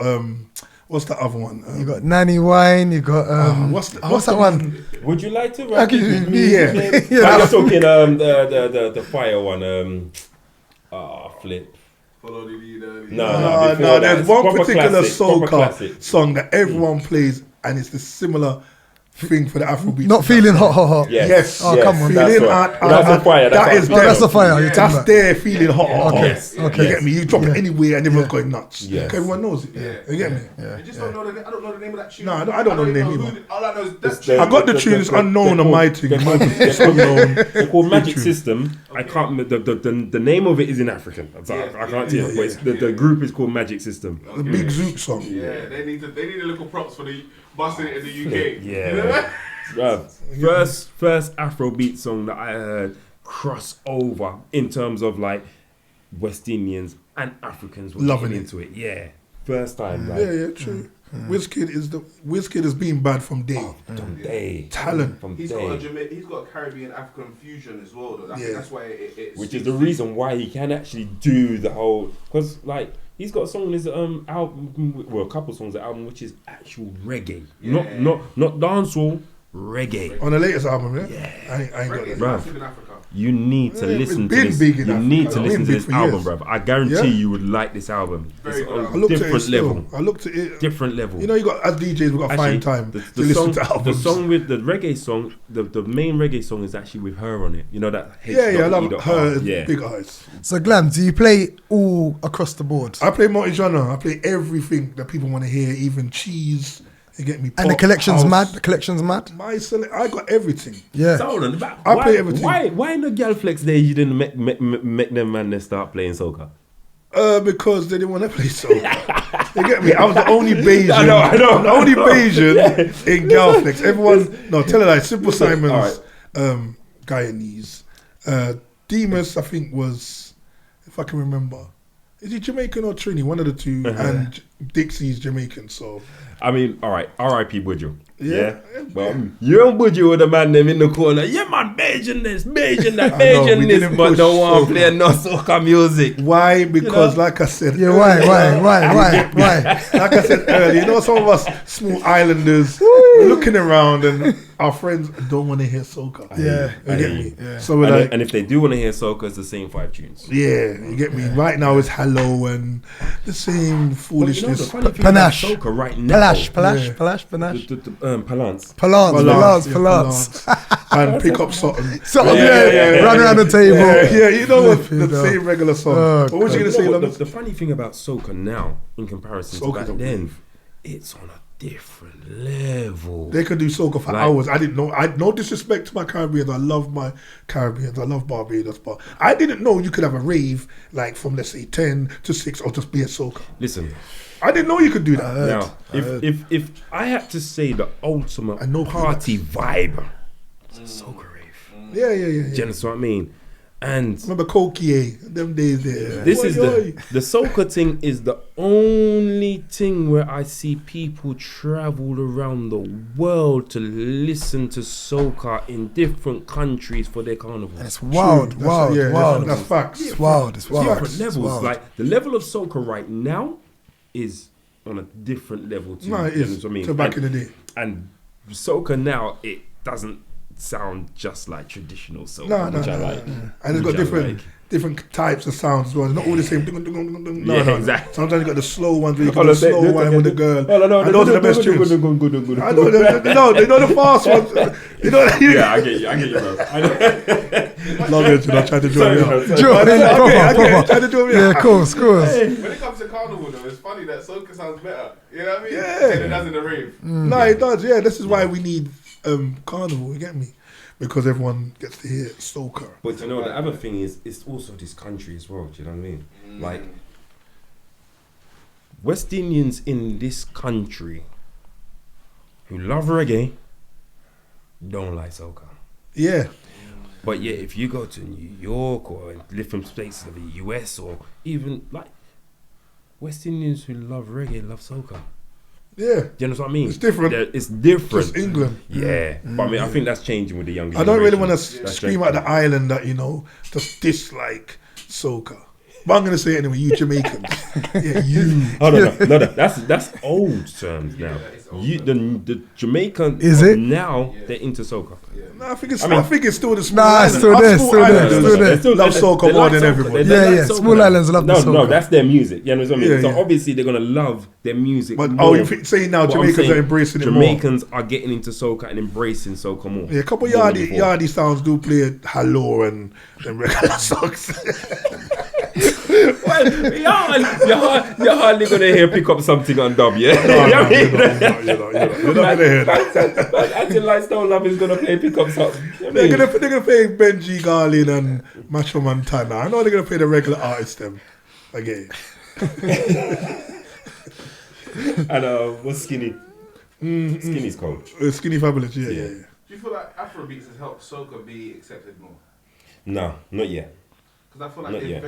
what's the other one? You got Nanny Wine. You got what's what's that one? Would you like to I rap can- it with me? Yeah. Yeah. Yeah, I'm just talking the fire one. Flip. Follow the leader. No, before No, that. there's one Proper particular classic, proper soca classic. song that everyone plays, and it's the similar thing for the Afrobeat. Not feeling hot, hot, hot. Yes. Oh, come on. That's Feeling right. hot, That's hot, a fire. that is Oh, that's them. a fire. You're talking That's about. their feeling hot. hot, hot. Yes. Okay. You get me? You drop it anywhere and everyone's going nuts. Yes. Okay, everyone knows it. You get me? I just don't know I don't know the name of that tune. No, I don't know the name either. All I know is It's that tune. I got the tune. It's unknown on my thing. It's unknown. They're called Magic True. System. I can't. The name of it is in African. I can't tell you. But it's- the group is called Magic System. The Big Zouk song. Yeah, they need a little props for the busting it in the UK. Yeah. First Afrobeat song that I heard cross over in terms of like West Indians and Africans were Loving getting it. into it. Yeah. First time. Like, Yeah, true. Wizkid has been bad from day. From day. Talent. From He's day. got a Caribbean African fusion as well, though. I think that's why it Which is the reason why he can actually do the whole, because like he's got a song on his album, well, a couple songs on the album which is actual reggae, not dancehall, reggae. On the latest album, yeah? I ain't got Reggae is that. massive in Africa. You need to Yeah, listen it's to been this. big in You Africa. need to It's listen been to big this for album, years. bruv. I guarantee Yeah. you would like this album. Very It's good. on I a looked at it different still. level. I looked at it. Different level. You know, as DJs, we've got to find time the to listen song, to albums. The song with the reggae song, the main reggae song is actually with her on it. You know that? Yeah, I love H.E.R. her. Yeah. Big eyes. So, Glam, do you play all across the board? I play multi-genre. I play everything that people want to hear, even cheese. You get me? And the Pop, collection's house. mad. The collection's mad. I got everything. Yeah. So hold on, I play everything. Why in the Gal Flex days you didn't make them man they start playing soca? Because they didn't want to play soca. You get me? I was the only Bayesian. I know. I'm the only Bayesian in Galflex. Everyone, no, tell her that. Simple Simon's Alright. Guyanese. Demas, I think, was, if I can remember, is he Jamaican or Trini? One of the two. And Dixie's Jamaican, so. I mean, all right, R.I.P. Buju. Yeah. But you and Buju with the man them in the corner. Yeah, man, Bayesian this, Bayesian that, I know, we Bayesian this, didn't but push don't want to soca. play no soca music. Why? Because, know? like I said, Yeah, why? like I said earlier, you know, some of us small islanders we're looking around and our friends don't want to hear soca. Yeah. You I get hear me? you. Yeah. So we're And, like, and if they do want to hear soca, it's the same 5 tunes. yeah, you get me? Right now it's hello and the same foolishness. Panache. Soca right now. Panache. Palance. Palance. And pick up something. So, Yeah. run around the table. Yeah, you know what? Flipping The hell. same regular song. Oh, What was you going to say, You know what, London? the funny thing about soca now, in comparison to Soca's back a then, wave. it's on a different level. They could do soca for Like- hours. I didn't know. No disrespect to my Caribbeans. I love my Caribbeans. I love Barbados, but I didn't know you could have a rave like from let's say 10 to 6 or just be a soca. Listen, I didn't know you could do that. now if I had to say the ultimate I know party vibe, it's a soca rave. Yeah. Do you understand what I mean? And Remember Kokie, them days there. this is Oi. the soca thing is the only thing where I see people travel around the world to listen to soca in different countries for their carnival. It's wild. That's facts. It's wild. It's wild. Different It's levels. wild. Like the level of soca right now is on a different level to, No, it you know is. what I mean? To back in the day. And soca now, it doesn't sound just like traditional soca, No, which I like. And it's got Which I different like. different types of sounds as well. It's not all the same. No, Yeah, no. exactly. Sometimes you got the slow ones where you Oh, can do slow one with the girl. Oh, no, And those are the best tunes. I know they know the fast ones. You know, Yeah, I get you, bro. I know. love it. You know, trying to join me up. Proper. Trying to join me Yeah, up. of course. When it comes to carnival, though, it's funny that soca sounds better. You know what I mean? Yeah. Than it does in the rave. No, it does. Yeah, this is why we need carnival. You get me? Because everyone gets to hear soca. But you know, the other thing is, it's also this country as well. Do you know what I mean? Like, West Indians in this country who love reggae don't like soca. Yeah. But yeah, if you go to New York or in different states of the US or even like West Indians who love reggae love soca. Yeah. Do you know what I mean? It's different. It's different. Just England. Yeah. But I mean, I think that's changing with the younger I don't really want to generation. scream at the island that, just dislike soca. But I'm going to say it anyway, you Jamaicans. Yeah, you. Oh, no, that's old terms now. The Jamaican Is it? now, they're into soca. No, I think it's still the small Nah, island. it's still Us there, small still there, islanders still there. Love soca They more like than soca. everybody. They like Yeah. soca Small now. islands love the soca. No, that's their music. You know what I mean? Yeah, So yeah. obviously they're gonna love their music. But more. you're saying now But I'm Jamaicans saying are embracing it more. Jamaicans are getting into soca and embracing soca more. Yeah, a couple More than yardy before. sounds do play hello and regular songs. Well, you're hardly gonna hear pick up something on dub, yeah? You're not gonna hear that. Acting like Stone Love is gonna play pick up something. They're gonna play Benji Garlin and Macho Montana. I know they're gonna play the regular artists them again. And what's Skinny? Skinny's cold. Skinny Fabulous, yeah. Do you feel like Afrobeats has helped soca be accepted more? No, not yet. Because I feel like Not they're yet.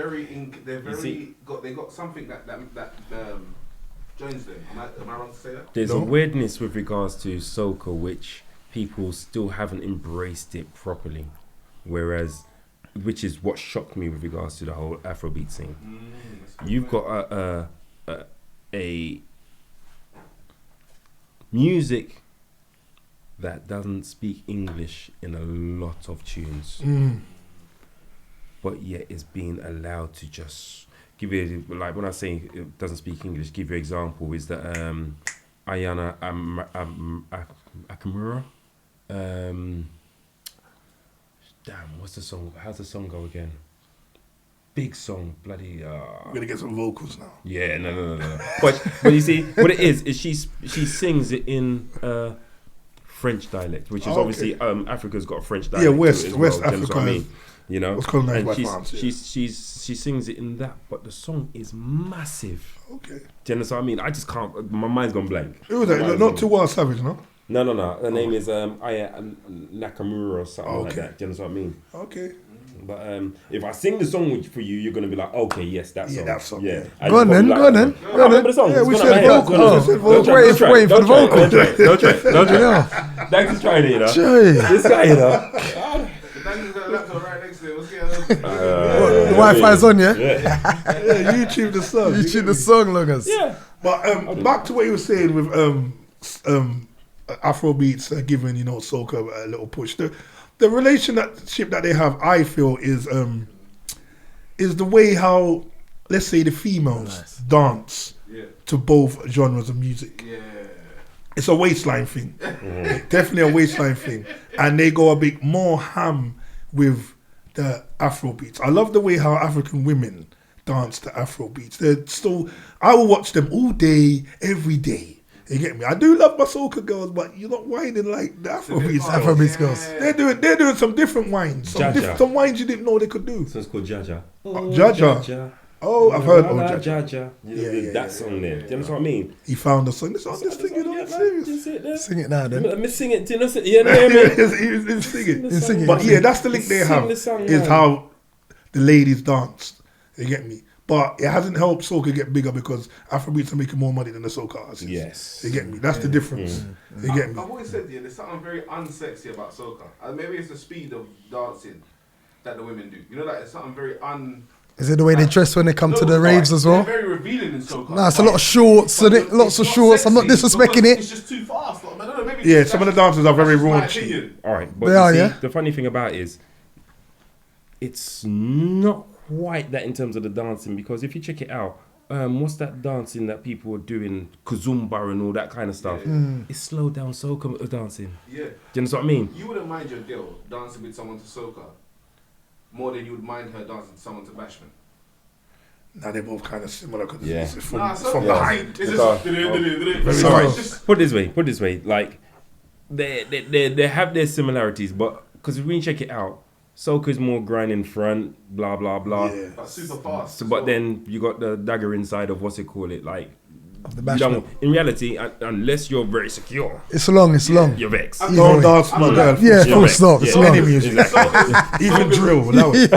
they got something that joins them. Am I wrong to say that? There's No. a weirdness with regards to soca which people still haven't embraced it properly, which is what shocked me with regards to the whole Afrobeat scene. You've got a music that doesn't speak English in a lot of tunes, but yet is being allowed to just give you, like when I say it doesn't speak English, give you an example is that Ayana Akamura, damn, what's the song? How's the song go again? Big song, bloody. We're gonna get some vocals now. Yeah, no. But you see, what it is she sings it in French dialect, which is obviously Africa's got a French dialect. Yeah, to West it as well, Africa do you know what I mean? You know, was colonized and by France, yeah. she sings it in that, but the song is massive. Okay. Do you know what I mean? I just can't. My mind's gone blank. Who was that? Not Too Wild Savage, no? No. Her name is Aya Nakamura or something like Okay. that. Do you know what I mean? Okay. But if I sing the song for you, you're gonna be like, okay, yes, that song. Yeah, that song, Yeah. yeah. Go on then, go on then. I remember the song. Yeah, we It's said gone out my head. vocal. It's We said gone out. vocal. Don't try, Waiting for don't the try, vocal. Don't try. Dagz is trying it, you know. Jay. This guy, you know. The Dagz got a laptop right next to it. What's going on? The Wi-Fi's on, yeah? Yeah, YouTube the song. YouTube the song, loggers. Yeah. But back to what you were saying with Afrobeats giving soca a little push. The relationship that they have, I feel, is the way how, let's say, the females dance to both genres of music. Yeah. It's a waistline thing, definitely a waistline thing, and they go a bit more ham with the Afrobeats. I love the way how African women dance to Afrobeats. I will watch them all day, every day. You get me? I do love my soca girls, but you're not whining like the Afrobeats. Afrobeats girls. They're doing some different wines, Jaja. some wines you didn't know they could do. So it's called Jaja. Jaja. Oh, I've heard of Jaja. Jaja. Yeah, That song there. Do you know what I mean? He found a song. This thing, you know, Yeah, it's man, serious. just sit there. Sing it now, then. Let me sing it. Do you know? You know what I mean? He's singing. He's singing. But yeah, that's the link they Sing have, the song, is man. how the ladies dance. You get me? But it hasn't helped soca get bigger because Afrobeats are making more money than the soca artists. Yes. You get me? That's the difference. You get I've me? always said there's something very unsexy about soca. Maybe it's the speed of dancing that the women do. You know, like it's something very Is it the way they dress when they come to the like, raves as well? They're very revealing in soca. Nah, it's a lot of shorts, But and lots of it's shorts. I'm not sexy disrespecting because it. It's just too fast. Like, I don't know, maybe Yeah, it's some of the just- dancers are very that's my raunchy. opinion. All right, but They you are, see, yeah? the funny thing about it is, it's not quite that in terms of the dancing, because if you check it out, what's that dancing that people are doing, kazumba and all that kind of stuff? It's slowed down soca dancing. Yeah. Do you know what I mean? You wouldn't mind your girl dancing with someone to soca more than you would mind her dancing to someone to bashment. Now they're both kind of similar because Yeah. it's from, Nah, it's soca from the dancing, height. it's Very just- Sorry. it's just- Put it this way, like they have their similarities, but because when you check it out, soca's more grind in front, blah blah blah. Yeah. But super fast. So, but then you got the dagger inside of what's it call it, like Of the You bashment. don't, in reality, unless you're very secure, It's long. It's long. you're vexed. Don't dance my girl. Yeah, You're full vexed. stop. It's Yeah. long. Any music. Even drill. Allow it.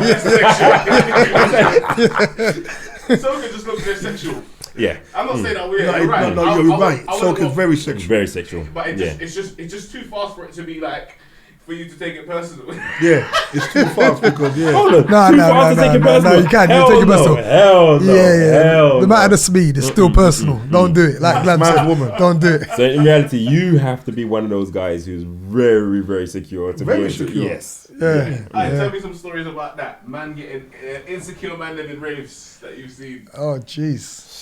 Soca just looks very sexual. Yeah, I'm not saying that weird. No, You're right. no, you're right. I wanna Soca's go- very it's sexual. very sexual. But it Yeah. just, it's just too fast for it to be like, for you to take it personal. Yeah, it's too fast because No, Too fast to take it personal. you can't. You Hell take it no, personal. Hell no. Yeah. Hell No no. matter the speed, it's still personal. Don't do it. Like Glam man's said, woman. don't do it. So in reality, you have to be one of those guys who's very, very secure to Very be able to. secure. Yes. Yeah. Alright, tell me some stories about that. Man getting insecure man living raves that you've seen. Oh, jeez.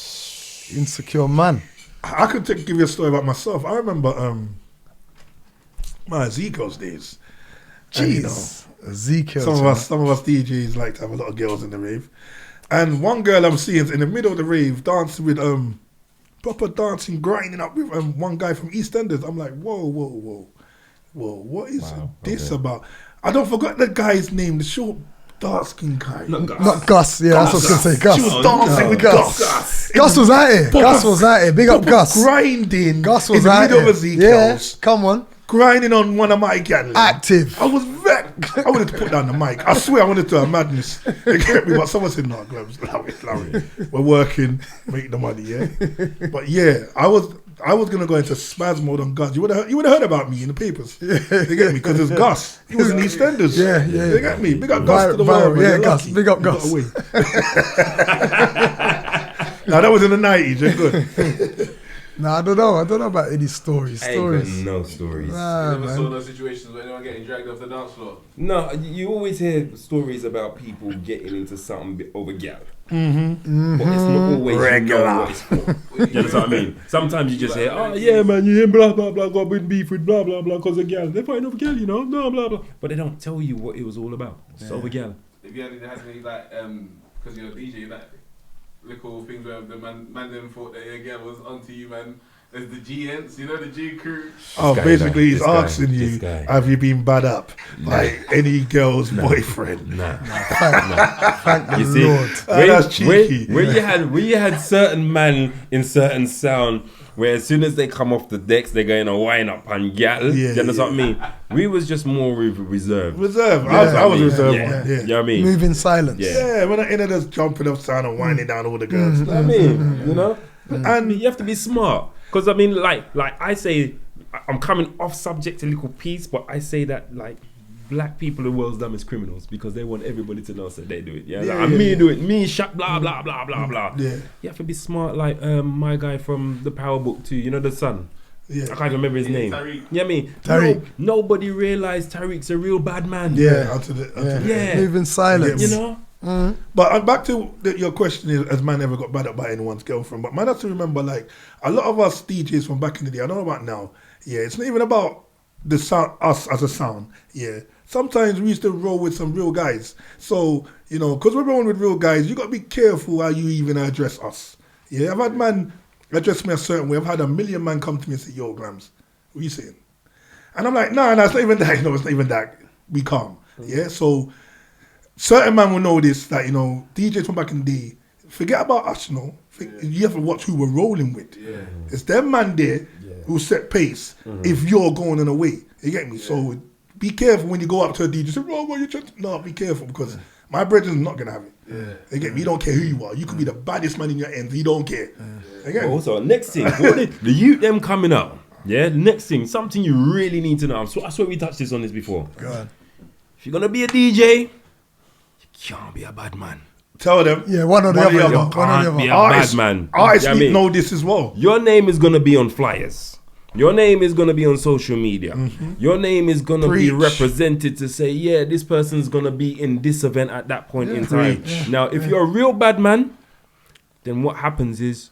Insecure man. I could give you a story about myself. I remember my Zico's days. And, you know, Jeez. Ezekiel. some of us DJs like to have a lot of girls in the rave. And one girl I'm seeing is in the middle of the rave dancing with proper dancing, grinding up with one guy from Eastenders. I'm like, whoa, what is this about? I don't forget the guy's name, the short dark skinned guy. Not Gus. Yeah, that's what I was going to say. Gus. She was dancing with Gus. Gus was out here. Gus was out here. Big up Gus. Grinding Gus in was the out middle here. of Ezekiel's. Yeah, come on. Grinding on one of my gals. Active. I was vexed. I wanted to put down the mic. I swear I wanted to have madness. You get me? But someone said, no, Glams, allow it. We're working, make the money, yeah? But yeah, I was going to go into spaz mode on Gus. You would have heard about me in the papers. You get me? Because it's Gus. He was in Eastenders. Yeah. You get me? Big up Gus to the world. Yeah, You're Gus. lucky. Big up You got Gus. away. Now, that was in the 90s. You're good. Nah, I don't know about any stories. I ain't got Stories. no stories. Nah, You never saw man. those situations where anyone getting dragged off the dance floor. No, you always hear stories about people getting into something over gal. But it's not always Regular. you know what it's for. You know what I mean? Sometimes you just hear, oh yeah man, you hear blah blah blah, got with beef with blah blah blah because of gal. They're fighting over gal, you know, blah blah blah. But they don't tell you what it was all about. It's over gal. If you had any like, because you're a DJ, like little things where the man them thought that your girl was onto you, man. There's the GNs, you know, the G crew. Oh, guy, basically, he's this guy, asking this you, guy. have you been bad up by any girl's boyfriend? Nah. Thank the You see, Lord. That's cheeky. when you had certain man in certain sound where as soon as they come off the decks they're going to wind up on gal. Yeah, You understand what I mean? We was just more reserved. Reserve. Yeah, I was reserved yeah. one. Yeah. You know what I mean? Mm. Move in silence. Yeah. Yeah, when I ended up jumping up sound and winding down all the girls. You know what I mean? You know? And And you have to be smart. Because I mean, like I say, I'm coming off subject a little piece, but I say that like black people are the world's dumbest criminals because they want everybody to know that they do it. Yeah, Yeah, like, yeah, me yeah. do it, me shut blah blah blah blah blah. Yeah. You have to be smart, like my guy from the Power Book too. You know the son. Yeah. I can't even remember his name. Tariq. Yeah, I mean, Tariq. nobody realised Tariq's a real bad man. Yeah, onto the Yeah. Move in silence. You know. But back to your question is, has man ever got bad up by anyone's girlfriend? But man has to remember, like, a lot of us DJs from back in the day, I don't know about now, yeah, it's not even about the sound, us as a sound, yeah. Sometimes we used to roll with some real guys. So, you know, because we're rolling with real guys, you got to be careful how you even address us. Yeah, I've had man address me a certain way. I've had a million man come to me and say, yo, Glams, what are you saying? And I'm like, no, it's not even that. No, it's not even that. Be calm. Yeah, so certain man will know this, that, you know, DJs from back in the day, forget about us, you know. You have to watch who we're rolling with. Yeah. It's them man there who set pace if you're going on a way. You get me? So be careful when you go up to a DJ. Say, oh, what you trying to-" No, be careful because my brethren's not going to have it. You get me? You don't care who you are. You could be the baddest man in your ends. You don't care. You get me? Also, next thing, the youth them coming up. Yeah, next thing, something you really need to know. I swear we touched this on this before. God. If you're gonna be a DJ, you can't be a bad man. Tell them. Yeah, one or the other. You One or the can't be a other. bad man. Artists You know what I need to mean? know this as well. Your name is gonna be on flyers. Your name is gonna be on social media. Your name is gonna be Preach. represented to say, yeah, this person's gonna be in this event at that point in time. Preach. Now, if you're a real bad man, then what happens is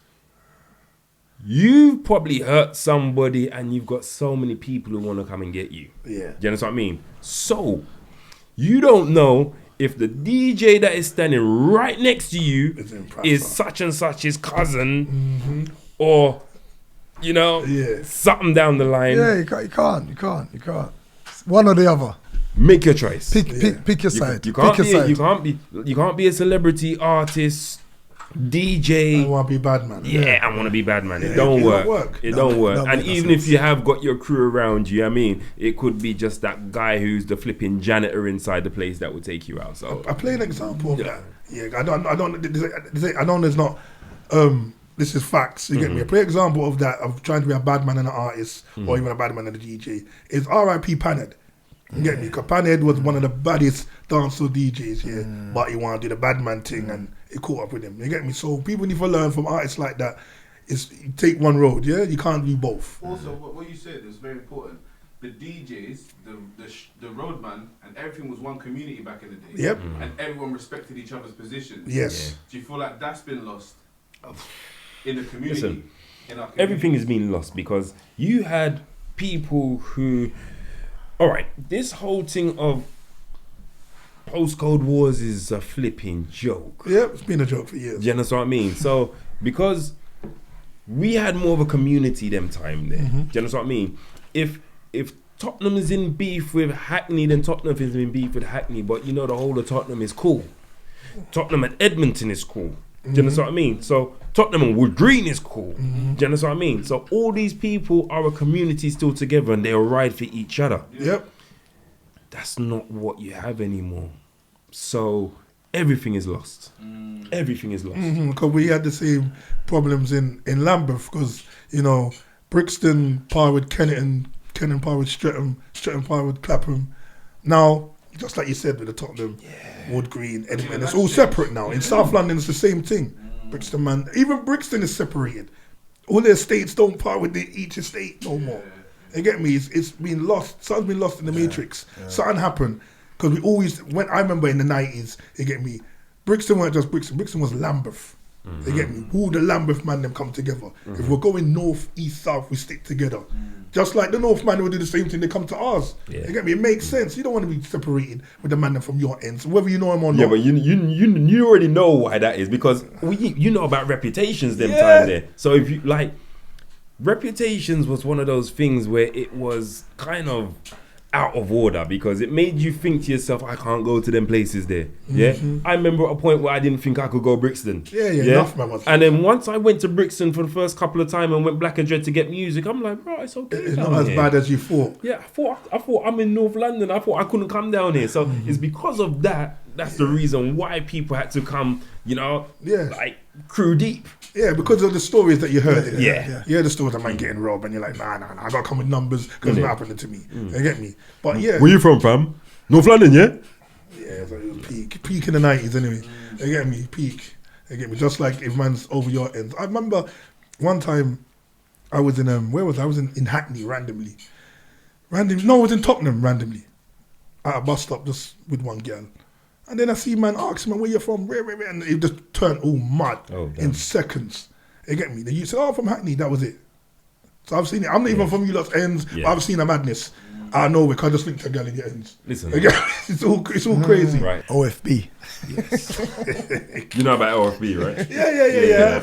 you've probably hurt somebody and you've got so many people who want to come and get you. Yeah. Do you understand what I mean? So, you don't know if the DJ that is standing right next to you It's impressive. is such and such his cousin or, you know, Yeah. something down the line. Yeah, you can't. One or the other. Make your choice. Pick your You- side. You can't Pick be. your side. You can't be a celebrity artist DJ. I want to be bad man. Yeah, I want to be bad man. It don't work. It don't work. Don't And make no even sense. if you have got your crew around you, I mean, it could be just that guy who's the flipping janitor inside the place that would take you out. So I play an example of that. Yeah, I don't. There's not. This is facts. You get me? I play an example of that, of trying to be a bad man and an artist, or even a bad man and a DJ. Is R.I.P. Panhead. You get me? Because Panhead was one of the baddest dancehall DJs, but he wanted to do the bad man thing, and it caught up with him. You get me? So people need to learn from artists like that. Is you take one road, yeah? You can't do both. Also, what you said is very important. The DJs, the roadman, and everything was one community back in the day. Yep. And everyone respected each other's positions. Yes. Do you feel like that's been lost in the community? Listen, in our community? everything is being lost because you had people who, all right, this whole thing of postcode wars is a flipping joke. Yep, it's been a joke for years. Do you understand what I mean? So because we had more of a community them time there. Do you understand what I mean? If Tottenham is in beef with Hackney, then Tottenham is in beef with Hackney. But you know the whole of Tottenham is cool. Tottenham and Edmonton is cool. Do you understand what I mean? So Tottenham and Wood Green is cool. Do you understand what I mean? So all these people are a community still together and they'll ride for each other. Yep. That's not what you have anymore. So everything is lost. Everything is lost. Because we had the same problems in Lambeth, because, you know, Brixton par with Kenton par with Streatham par with Clapham. Now, just like you said with the Tottenham, Wood Green, Edmonton, it's all separate now. In South London, it's the same thing. Brixton, man, even Brixton is separated. All the estates don't par with each estate no more. You get me? It's been lost. Something's been lost in the matrix. Something happened. Because we always, I remember in the 90s, you get me, Brixton weren't just Brixton, Brixton was Lambeth. You get me? All the Lambeth man them come together. If we're going north, east, south, we stick together. Just like the North man will do the same thing, they come to ours. You get me? It makes sense. You don't want to be separated with the man them from your ends, whether you know him or not. Yeah, but you already know why that is, because you know about reputations them time there. So if you like, reputations was one of those things where it was kind of out of order because it made you think to yourself, I can't go to them places there. Yeah, I remember at a point where I didn't think I could go Brixton. Enough, man. And then once I went to Brixton for the first couple of times and went Black and Dread to get music, I'm like, bro, it's okay. It's not as bad as you thought. Yeah, I thought I'm in North London. I thought I couldn't come down here. So it's because of that. That's the reason why people had to come. You know, like crew deep. Yeah, because of the stories that you heard. Yeah. You heard the stories of man getting robbed, and you're like, nah, I gotta come with numbers because it's not happening to me. You get me? But yeah. Where you from, fam? North London, yeah? Yeah, so it was peak in the 90s anyway. You get me? Peak. You get me? Just like if man's over your ends. I remember one time I was in where was I? I was in Hackney randomly. No, I was in Tottenham randomly. At a bus stop just with one girl. And then I see man ask me, where you from? Where? And it just turned all mad in seconds. You get me? Then you said, oh, from Hackney, that was it. So I've seen it. I'm not even from you lot's ends, but I've seen a madness. I know we can't just link to a girl in your ends. Listen. It's all crazy. Right. OFB. Yes. You know about OFB, right? Yeah.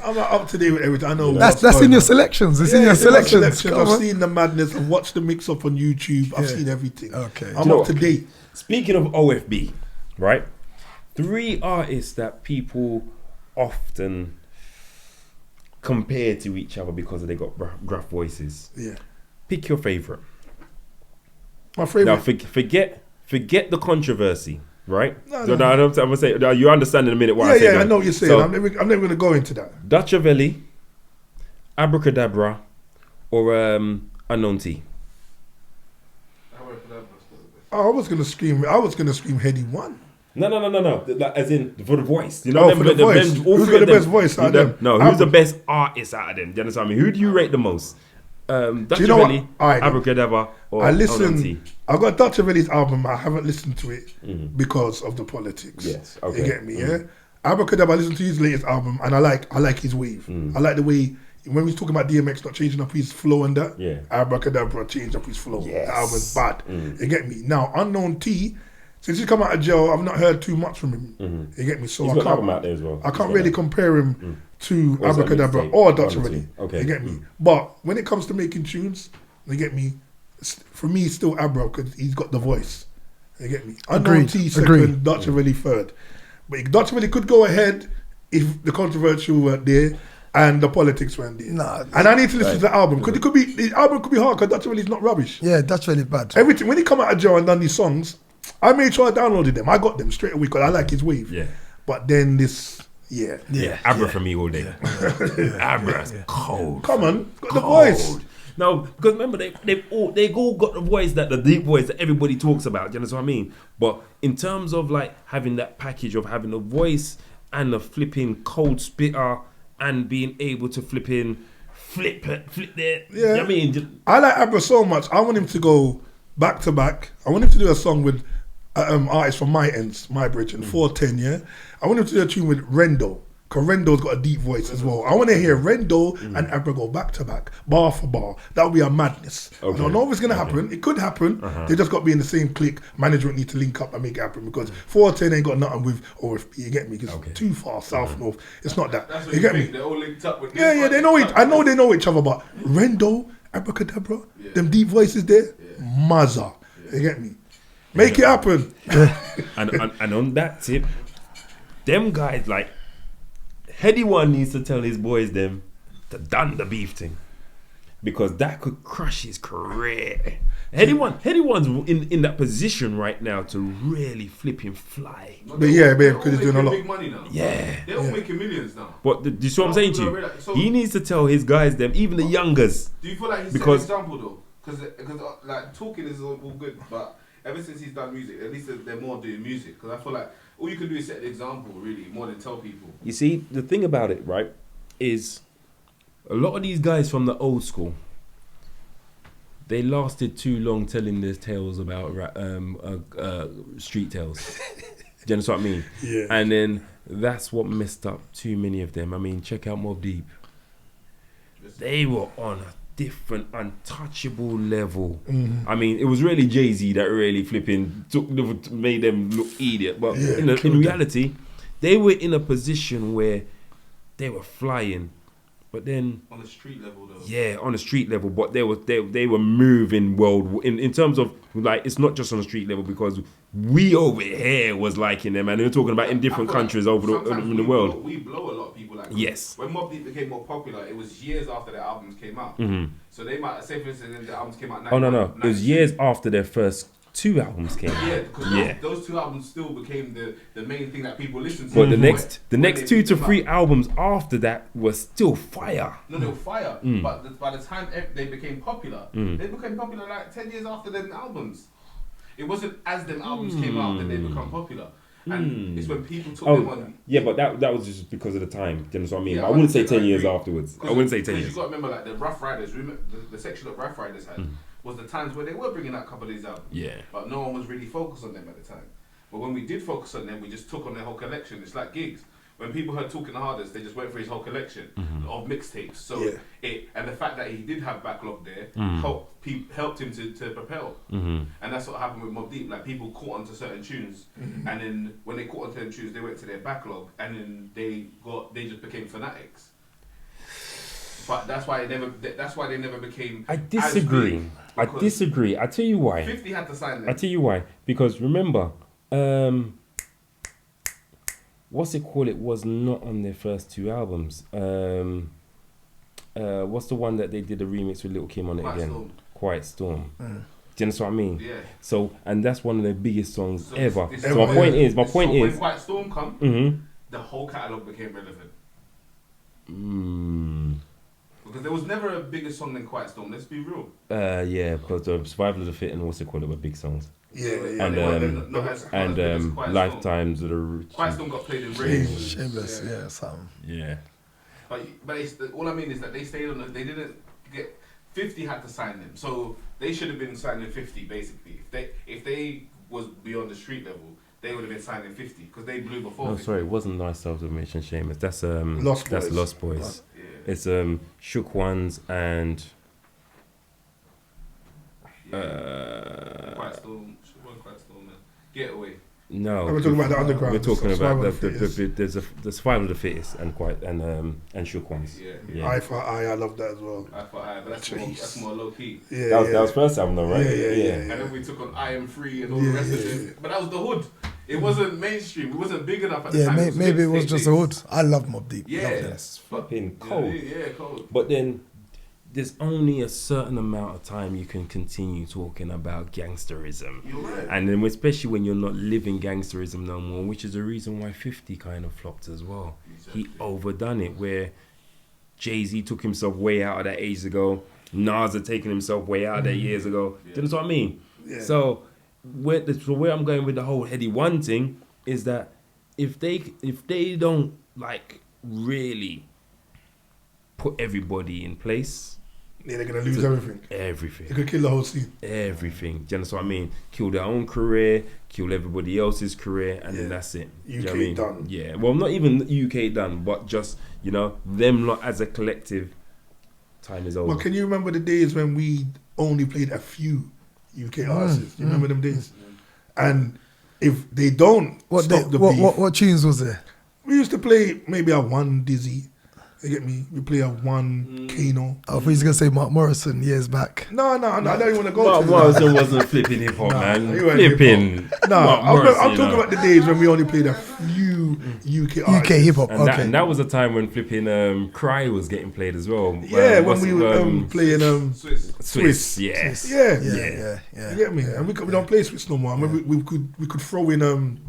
I'm up to date with everything. I know. That's in your selections. It's in your selections. I've seen the madness. I've watched the mix up on YouTube. I've seen everything. Okay. I'm up to date. Speaking of OFB, right? 3 artists that people often compare to each other because they got gruff voices. Yeah. Pick your favorite. My favorite. Now forget the controversy, right? No. I'm gonna say you understand in a minute what I say. Yeah, I know what you're saying. So, I'm never gonna go into that. Dutchavelli, Abracadabra, or Unknown T. I was gonna scream Heady One. No. As in for the voice. You know, for the voice. Who's got the best voice out of them? No, who's the best artist out of them? Do you understand me? Who do you rate the most? Dutchavelli, Abracadabra, or Unknown T? I got Dutchavelli's album. I haven't listened to it because of the politics. Yes, okay. You get me? Yeah. Abracadabra. I listened to his latest album, and I like his wave. I like the way. When we talking about DMX not changing up his flow and that, Abracadabra changed up his flow. Yes. The album's bad. You get me? Now, Unknown T, since he's come out of jail, I've not heard too much from him. You get me? So he's got an album out there as well. I can't really compare him to Abracadabra or Dutchavelli. Okay. You get me? But when it comes to making tunes, you get me? For me, it's still Abra because he's got the voice. You get me? Unknown T second, Dutchavelli third. But Dutch Willie could go ahead if the controversial weren't there and the politics weren't there. Nah, and I need to listen to the album because the album could be hard because Dutch Willie's not rubbish. Yeah, that's really bad. Everything when he come out of jail and done these songs, I made sure I downloaded them. I got them straight away because I like his wave. Yeah. But then this, Abra for me all day. Abra's cold. Come on, got the voice. No, because remember they all got the voice the deep voice that everybody talks about. Do you know what I mean? But in terms of like having that package of having a voice and a flipping cold spitter and being able to flip there. Yeah. You know what I mean? I like Abra so much. I want him to go back to back. I want him to do a song with artists from my ends, my bridge, and 410. Yeah, I want him to do a tune with Rendo. Because Rendo's got a deep voice as well. I want to hear Rendo and Abra go back to back, bar for bar. That would be a madness. Okay. I don't know if it's going to happen. It could happen. They just got to be in the same clique. Management need to link up and make it happen because 410 ain't got nothing with OFB. You get me? Because too far south, north. It's not that. That's what you get me? They're all linked up with Yeah, they know it. I know they know each other, but Rendo, Abracadabra, them deep voices there, Mazza. You get me? Make it happen. and on that tip, them guys like Heady One needs to tell his boys them to done the beef thing because that could crush his career. Heady One's in that position right now to really flip him fly. But yeah, babe, because he's doing a lot. Big money now. Yeah. They're all making millions now. But do you see what I'm saying to you? So- He needs to tell his guys them, even the youngers. Do you feel like he's Because- set an example though? Because like talking is all good, but ever since he's done music, at least they're more doing music. Because I feel like all you can do is set the example, really, more than tell people. You see, the thing about it, right, is a lot of these guys from the old school, they lasted too long telling their tales about street tales. Do you understand what I mean? Yeah. And then that's what messed up too many of them. I mean, check out Mobb Deep. They were on a different, untouchable level. I mean, it was really JayZ that really made them look idiot. But in reality, they were in a position where they were flying. But then On the street level though. yeah, on the street level, but they were moving world in terms of like it's not just on the street level because we over here was liking them and they were talking about in different I feel countries like over sometimes in the world. We blow a lot of people like Yes. When Mobb Deep became more popular, it was years after their albums came out. So they might say, for instance, the albums came out. Oh no, it was years after their first two albums came out. Yeah, because those two albums still became the main thing that people listened to. But the next they 2 to picked them 3 up. albums after that were still fire. No, they were fire. But by the time they became popular, they became popular like 10 years after them albums. It wasn't as them albums came out that they become popular. And it's when people took them on. Yeah, but that was just because of the time. Do you know what I mean? Yeah, I wouldn't say I 10 years agree. afterwards. I wouldn't say 10 Because years. you got to remember, like the Rough Riders, the section that Rough Riders had was the times where they were bringing out a couple of these albums. Yeah. But no one was really focused on them at the time. But when we did focus on them, we just took on their whole collection. It's like gigs. When people heard Talking the Hardest, they just went for his whole collection of mixtapes. So and the fact that he did have backlog there helped him to propel. And that's what happened with Mobb Deep. Like people caught onto certain tunes, and then when they caught onto them tunes, they went to their backlog, and then they just became fanatics. But that's why they never became. I disagree. As big, I disagree. I tell you why. 50 had to sign them. I tell you why. Because remember, what's it called? It was not on their first two albums. What's the one that they did a remix with Lil' Kim on it Quiet again? Storm. Quiet Storm. Do you understand what I mean? Yeah. So, and that's one of their biggest songs So ever. this- So my point is, when Quiet Storm come, mm-hmm. the whole catalogue became relevant. Mm. Because there was never a bigger song than Quiet Storm. Let's be real. Yeah, because Survival of the Fit and what's it called were big songs. Yeah. And Not as big as Quiet Storm. Lifetimes of the Quiet Storm got played in radio. Shameless, yeah, something. yeah. But all I mean is that they stayed on. They didn't get 50 had to sign them, so they should have been signing 50 basically. If they was beyond the street level, they would have been signing 50 because they blew before. No, 50. sorry, it wasn't Nice Self-Defamation Seamus. That's Lost that's Boys. Lost Boys. Yeah. It's Shook Ones and Quiet Storm, man. Getaway. no. We're talking about the underground. We're talking about Survival of the Fittest. the Survival of the Fittest and Shook Ones. Yeah. Eye for Eye, I love that as well. I thought, but that's more low key. Yeah, That was first album though, right? Yeah. And then we took on I Am Free and all the rest of it. But that was the hood. It wasn't mainstream. It wasn't big enough at the Yeah, time. maybe it was mixtape just a days. hood. I love Mobb Deep. Yeah. Loved it. That's flipping cold. Yeah, cold. But then there's only a certain amount of time you can continue talking about gangsterism. You're right. And then especially when you're not living gangsterism no more, which is the reason why 50 kind of flopped as well. Exactly. He overdone it, where JayZ took himself way out of that ages ago. Nas had taken himself way out of that years ago. Do you know what I mean? Yeah. So where I'm going with the whole Heady One thing is that if they don't like really put everybody in place, Yeah, they're gonna lose everything. They everything. could kill the whole scene. Everything. Do you understand what I mean? Kill their own career, kill everybody else's career, and then that's it. Do you know UK what I mean? done. Yeah. Well, not even UK done, but just, them lot as a collective, time is over. Well, can you remember the days when we only played a few UK artists? You remember them days? And if they don't stop the beef, What tunes was there? we used to play maybe a one Dizzy. You get me? We play a one Kano. I thought he was gonna say Mark Morrison years back. No, I don't even want to go Mark to Morrison wasn't flipping hip hop, man. he wasn't Flipping. No, Mark I'm Morrison, talking about the days when we only played a few UK artists. UK hip hop. And, Okay. that was a time when flipping Cry was getting played as well. Yeah, when what's we it, were playing Swiss. Swiss, yes. yeah. yeah. You get me? And we don't play Swiss no more. I mean, we could throw in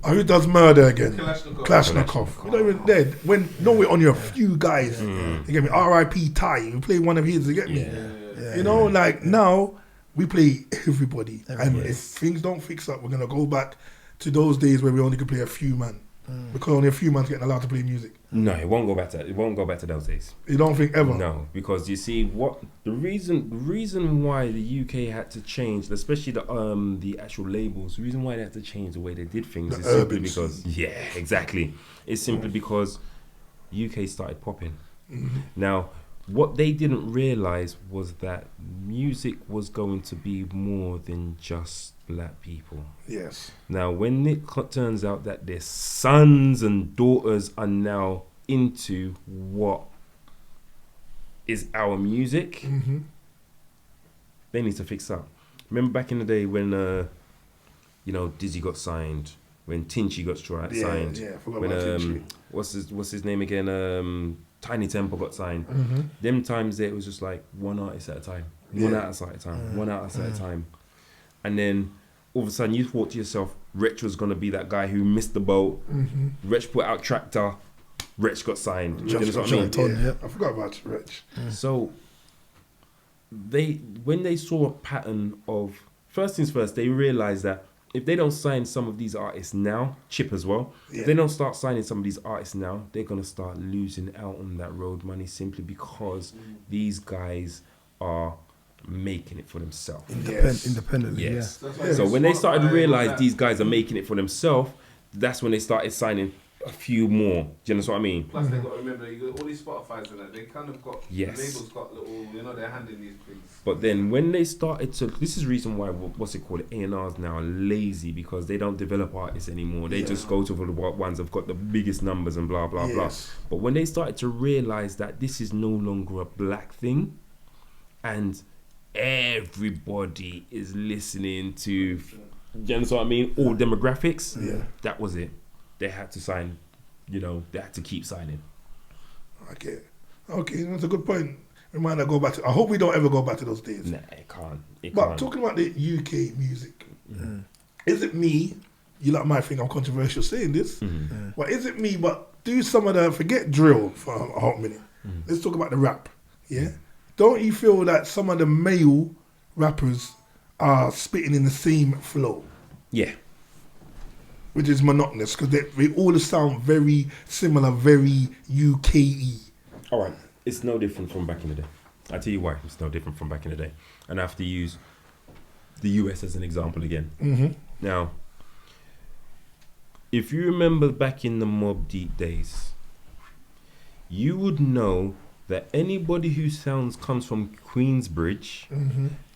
who does murder again? Kalashnikov. We don't even dead. When we're only a few guys. You get me? R.I.P. Ty. We play one of his. You get me? Now we play everybody. And if things don't fix up, we're gonna go back to those days where we only could play a few man. Because only a few man's getting allowed to play music. No, it won't go back to that. It won't go back to those days. You don't think ever? No, because you see what the reason why the UK had to change, especially the actual labels. The reason why they had to change the way they did things is simply urban because exactly. It's simply because UK started popping. Now, what they didn't realize was that music was going to be more than just black people. Yes. Now, when it turns out that their sons and daughters are now into what is our music, they need to fix up. Remember back in the day when, Dizzy got signed, when Tinchy got signed, Yeah, I forgot when about Tinchy. what's his name again? Tiny Temple got signed. Them times there, it was just like one artist at a time, one artist at a time, one artist at a time. And then all of a sudden you thought to yourself, Wretch was going to be that guy who missed the boat. Wretch put out Tractor, Wretch got signed. You know what I mean? I forgot about Wretch. So when they saw a pattern of, first things first, they realized that if they don't sign some of these artists now, Chip as well, if they don't start signing some of these artists now, they're going to start losing out on that road money simply because these guys are making it for themselves. Independently, Yes. yeah. So when they started to realize these guys are making it for themselves, that's when they started signing a few more. Do you know what I mean? Plus, they got to remember, you got all these Spotify's and that, they kind of got, Yes. the labels got little, their hand in these things. But then when they started to, this is the reason why, what's it called, A&Rs now are lazy, because they don't develop artists anymore. They just go to the ones that have got the biggest numbers and blah, blah, blah. But when they started to realize that this is no longer a black thing, and everybody is listening to, you know what I mean, all demographics, that was it. They had to sign, they had to keep signing. Okay, that's a good point. We might not go back to. I hope we don't ever go back to those days. Nah, it can't. But talking about the UK music, is it me? You like might think I'm controversial saying this, but is it me? But do some of the forget drill for a hot minute. Let's talk about the rap. Yeah, don't you feel that some of the male rappers are spitting in the same flow? Yeah. Which is monotonous because they all sound very similar, very UK-y. All right, it's no different from back in the day. I tell you why it's no different from back in the day, and I have to use the US as an example again. Now, if you remember back in the Mobb Deep days, you would know that anybody who comes from Queensbridge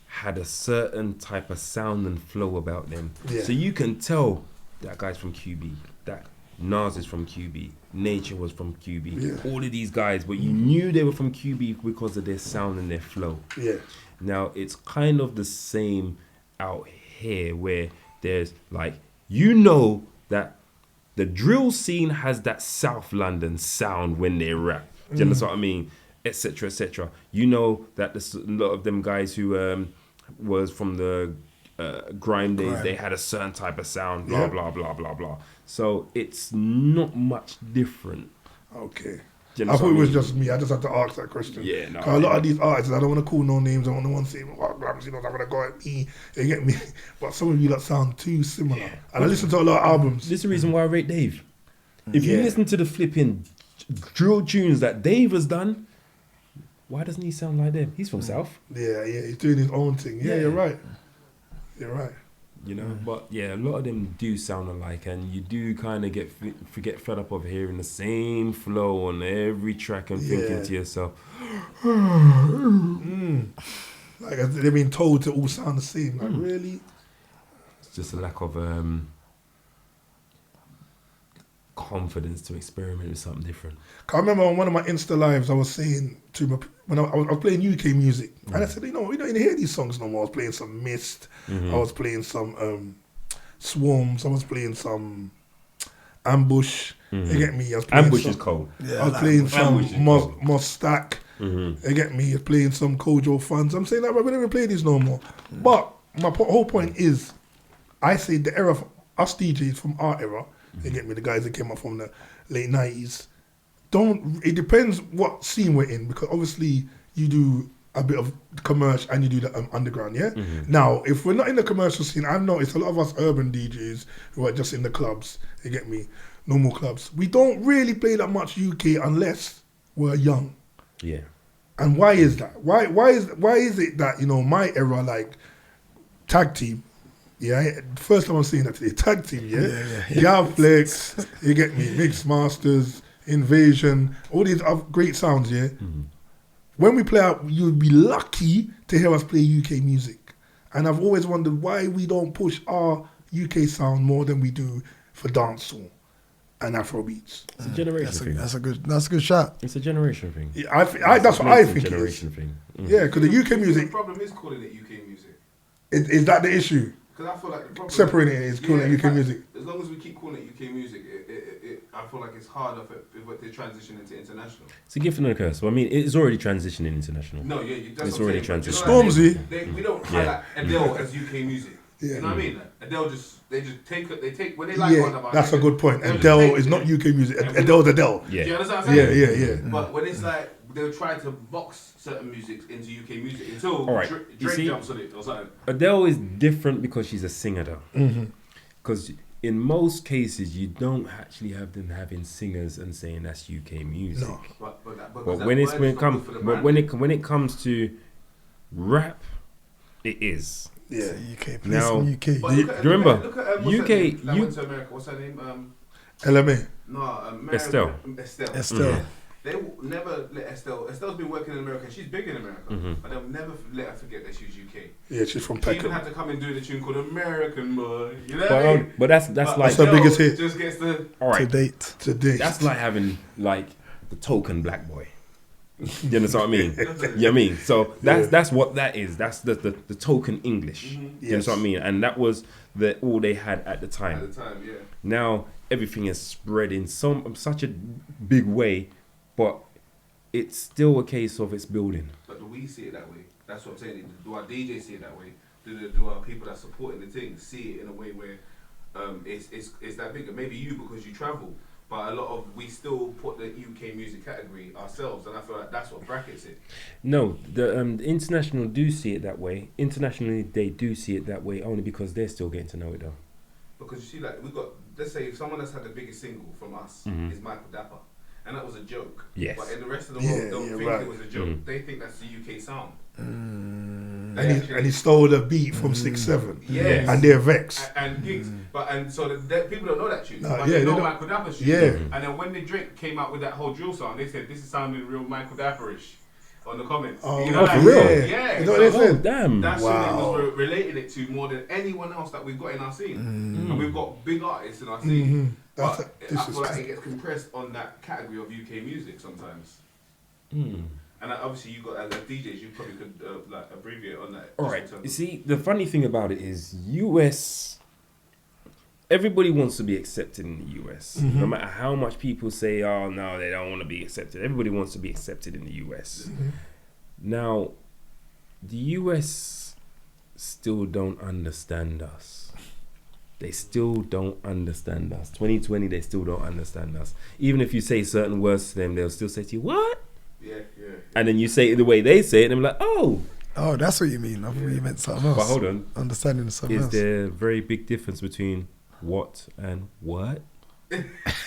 had a certain type of sound and flow about them. Yeah. So you can tell that guy's from QB, that Nas is from QB, Nature was from QB, all of these guys, but you knew they were from QB because of their sound and their flow. Yeah. Now, it's kind of the same out here where there's like you know that the drill scene has that South London sound when they rap. Do you understand what I mean? Etc. Etc. You know that there's a lot of them guys who was from the grime days. They had a certain type of sound. Blah blah blah blah blah. So it's not much different. Okay. Do you I thought it was understand what I mean? just me. I just had to ask that question. Yeah, no, 'Cause a lot of these artists, I don't want to call no names. I don't want to say, Glamzino, I'm going to go at me. You get me? But some of you that sound too similar. And I listen to a lot of albums. This is the reason why I rate Dave. If you listen to the flipping drill tunes that Dave has done, why doesn't he sound like them? He's from South. Yeah, he's doing his own thing. Yeah, you're right. You're right. You know, but yeah, a lot of them do sound alike, and you do kind of get fed up of hearing the same flow on every track and thinking to yourself, Like they've been told to all sound the same. Like really? it's just a lack of confidence to experiment with something different. I remember on one of my Insta lives, I was saying to my, when I was playing UK music, and I said, you know, we don't even hear these songs no more. I was playing some Mist, I was playing some Swarms, I was playing some Ambush. You get me? I was playing Ambush some, is cold. I was playing Ambush is some Mos Stack. You get me? I was playing some Kojo Funds. I'm saying that we don't even play these no more. But my whole point is, I say the era of us DJs from our era. You get me? The guys that came up from the late 90s. It depends what scene we're in, because obviously you do a bit of commercial and you do the underground, yeah? Now, if we're not in the commercial scene, I've noticed a lot of us urban DJs who are just in the clubs, you get me? Normal clubs. We don't really play that much UK unless we're young. Yeah. And why is that? Why is it that, you know, my era, like tag team, first time I'm seeing that today, tag team, Flex, you get me, Mix Masters, Invasion, all these other great sounds, When we play out, you'd be lucky to hear us play UK music. And I've always wondered why we don't push our UK sound more than we do for dancehall and Afrobeats. It's a generation thing. That's a good shot. It's a generation thing. Yeah, that's what I think it is. Generation thing. Yeah, because the UK The music, problem is calling it UK music. is that the issue? Because I feel like the problem Separating it is calling it in UK fact, music. As long as we keep calling it UK music, I feel like it's harder for it to transition into international. It's a gift and a curse. Well, I mean, it's already transitioning international. No, that's It's what I'm already saying, but transitioned. you know what I mean? Stormzy. We don't highlight Adele as UK music. Yeah. You know what I mean? Like, Adele they just take when they like one about That's a good point. they'll just Adele take is it. not UK music. And we Adele's don't- Adele. Yeah. Do you understand what I'm saying? Yeah. But when it's like they'll try to box certain music into UK music until All right. Drake You see- jumps on it or something. Adele is different because she's a singer, though. Because in most cases, you don't actually have them having singers and saying that's UK music. No. But But when it comes to rap, it is. Yeah. UK, play Now- some UK. But Do you remember? Look at what's UK her name? That went to America. What's her name? LMA. No, Estelle. Estelle. They will never let Estelle. Estelle's been working in America. She's big in America, but they'll never let her forget that she's UK. Yeah, she's from She even Peckham. had to come and do the tune called American Boy. You know what I mean? But that's like That's her Adele biggest hit. Just gets the all To right. date. Today. That's like having like the token black boy. You understand what I mean? You know what I mean? So that's what that is. That's the token English. You Yes. know what I mean? And that was all they had at the time. at the time, yeah. Now everything is spread in such a big way, but it's still a case of it's building. But do we see it that way? That's what I'm saying. Do our DJs see it that way? Do our people that are supporting the thing see it in a way where it's that big? Maybe you because you travel, but a lot of we still put the UK music category ourselves, and I feel like that's what brackets it. No, the international do see it that way. Internationally, they do see it that way only because they're still getting to know it though. Because you see, like we got, let's say, if someone that's had the biggest single from us is Michael Dapper, and that was a joke. Yes. But in the rest of the Yeah, world, don't yeah, think right. it was a joke. They think that's the UK sound. And he stole the beat from 6-7. Yes. And they're vexed. And gigs, so people don't know that tune. No, but yeah, they they know don't- Michael Dapper's tune. Yeah. And then when the Drake came out with that whole drill song, they said this is sounding real Michael Dapperish on the comments. Oh, you know, for real? Yeah. You know what they so said? Oh damn! that's Wow. who they was relating it to more than anyone else that we've got in our scene. And we've got big artists in our scene. That's But I feel like it gets compressed on that category of UK music sometimes. And obviously, you got as DJs, you probably could like abbreviate on that. All right. You see, the funny thing about it is, US everybody wants to be accepted in the US. No matter how much people say, oh no, they don't want to be accepted. Everybody wants to be accepted in the US. Now, the US still don't understand us. They still don't understand us. 2020, they still don't understand us. Even if you say certain words to them, they'll still say to you, what? Yeah. And then you say it the way they say it, and they're like, oh. Oh, that's what you mean. I thought you meant something else. But hold on. Understanding something else. Is there a very big difference between what and what?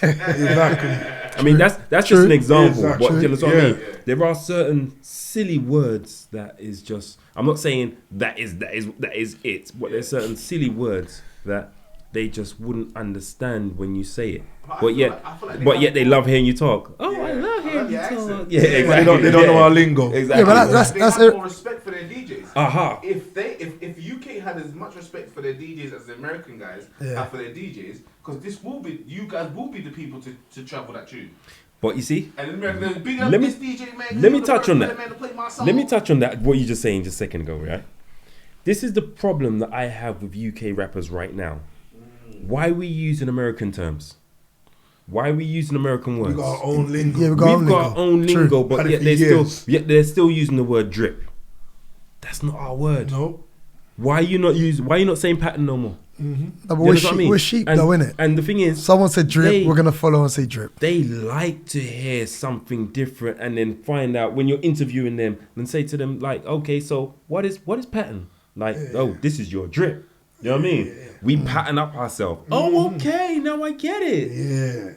Exactly. I mean, that's just an example. Exactly. You know what I mean? Yeah. There are certain silly words that is just. I'm not saying that is it, but there's certain silly words that they just wouldn't understand when you say it. But yet they love hearing you talk. Oh, I love hearing you talk. Yeah, exactly. They don't know our lingo. Exactly. Yeah, but They have more respect for their DJs. Aha. If UK had as much respect for their DJs as the American guys have for their DJs, because you guys will be the people to travel that tune. But you see, And American, big up Let me- this DJ man. let me touch on that. Man to play my song. let me touch on that. What you just saying just a second ago, right? This is the problem that I have with UK rappers right now. Why are we using American terms? Why are we using American words? We got our own lingo. Yeah, We've got our own True. lingo, but Had it yet for years. they're still using the word drip. That's not our word. No. Why are you not saying pattern no more? No, but You we're, know what I mean? we're sheep and, though, innit? And the thing is, Someone said drip, they- we're going to follow and say drip. they like to hear something different and then find out when you're interviewing them and say to them like, okay, so what is pattern? Like, oh, this is your drip. You know what I mean? We pattern up ourselves. Oh, okay, now I get it. Yeah.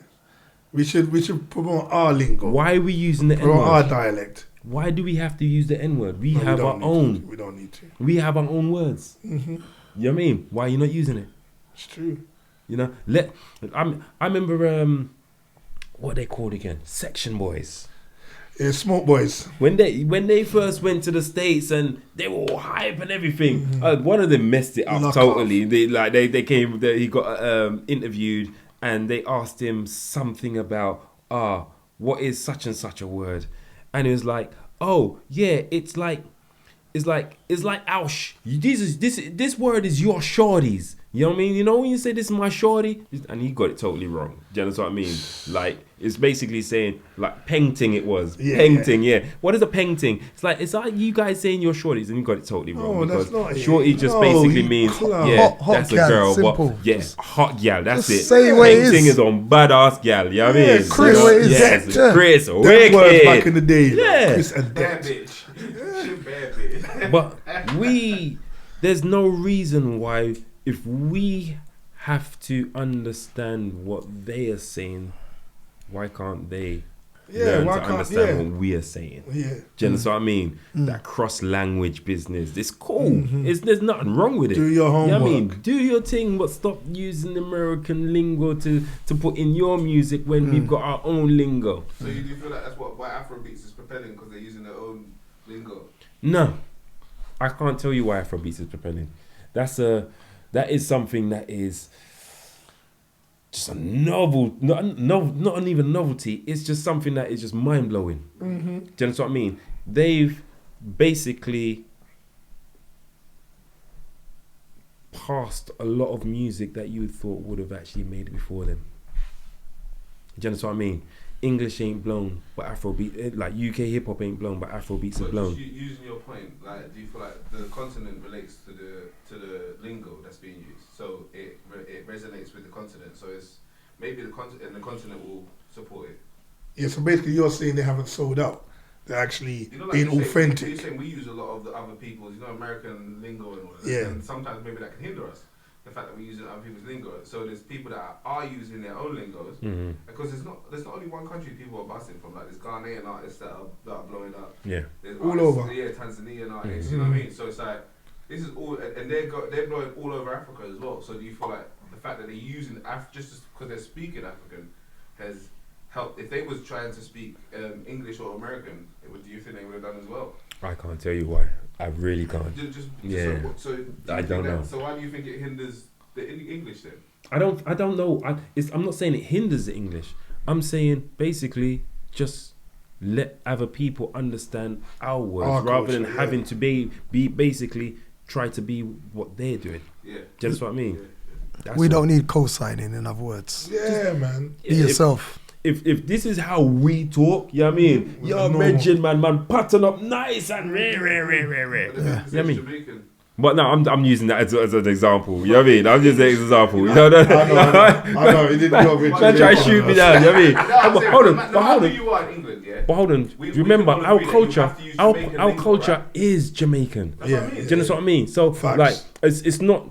We should promote our lingo. Why are we using the Promote our N-word? dialect. Why do we have to use the N-word? We No, have don't our need own. to. We don't need to. We have our own words. You know what I mean? Why are you not using it? It's true. You know, I remember what they called again, Section Boys. Yeah, Smoke Boys. When they first went to the States and they were all hype and everything. One of them messed it up Knock totally. They came. He got interviewed and they asked him something about what is such and such a word, and he was like, oh yeah, it's like ouch. This word is your shorties. You know what I mean? You know when you say this is my shorty, and he got it totally wrong. Do you understand what I mean? Like it's basically saying like painting. It was painting. Yeah. What is a painting? It's like you guys saying your shorties, and you got it totally wrong. Oh, that's because not it. shorty just No, basically you means clown. Hot that's a gal, girl. simple. But yeah, hot gal. That's Just it. say what it Painting is. is on badass gal. You know what I mean? Chris, what it is. Yes, Yeah. Chris. Them words back in Wicked. the day. Yeah. Chris and Bad that. bitch. Bad bitch. But there's no reason why, if we have to understand what they are saying, why can't they learn why to can't- understand what we are saying? Yeah. Do you understand what I mean? That cross-language business, it's cool. There's nothing wrong with it. Do your You know what I mean? homework. Do your thing, but stop using American lingo to put in your music when we've got our own lingo. So you do feel like that's why Afrobeats is propelling, because they're using their own lingo? No, I can't tell you why Afrobeats is propelling. That is something that is just a novel, not even novelty. It's just something that is just mind blowing. Do you understand what I mean? They've basically passed a lot of music that you thought would have actually made it before them. Do you understand what I mean? English ain't blown, but Afrobeat, like UK hip hop ain't blown, but Afrobeats are But blown. just using your point, like, do you feel like the continent relates to the lingo that's being used, so it resonates with the continent? So it's maybe the continent will support it. Yeah, so basically you're saying they haven't sold out. They're actually You know, like being you're saying, authentic. you're saying we use a lot of the other people's, American lingo and all that. Yeah. And sometimes maybe that can hinder us. The fact that we're using other people's lingo. So there's people that are using their own lingos, because there's not only one country people are busting from. Like there's Ghanaian artists that are blowing up. Yeah. There's All artists, over. Yeah, Tanzanian artists. You know what I mean? So it's like this is all, and they're blowing all over Africa as well. So do you feel like the fact that they're using just because they're speaking African has helped? If they was trying to speak English or American, do you think they would have done as well? I can't tell you why. I really can't. Yeah. So I don't know. So why do you think it hinders the English then? I don't know. I'm not saying it hinders the English. I'm saying basically just let other people understand our words Our rather culture, than having to be basically try to be what they're doing. Yeah. Do you understand what I mean? We don't need co-signing, in other words. Yeah, man. Be yourself. If this is how we talk, you know what I mean? Yo, mention man, pattern up nice and rare. You know what I mean? But no, I'm using that as an example. You know what I mean? I'm using an example. You know what I know. He didn't go with Don't try to shoot me down. You know what I mean? But hold on. No matter who you are in England, yeah. But hold on. Remember, our culture, our culture is Jamaican. Yeah. Do you know what I mean? So Facts. like, it's not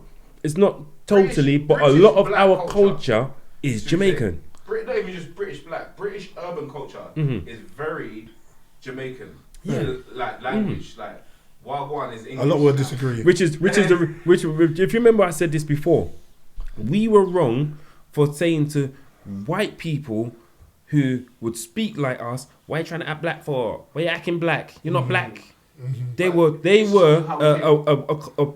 totally, but a lot of our culture is Jamaican. Not even just British black. British urban culture is very Jamaican. Yeah. Like language, like Wagwan is English. A lot will disagree. Which if you remember, I said this before. We were wrong for saying to white people who would speak like us, "Why are you trying to act black for? Why are you acting black? You're not black." They were a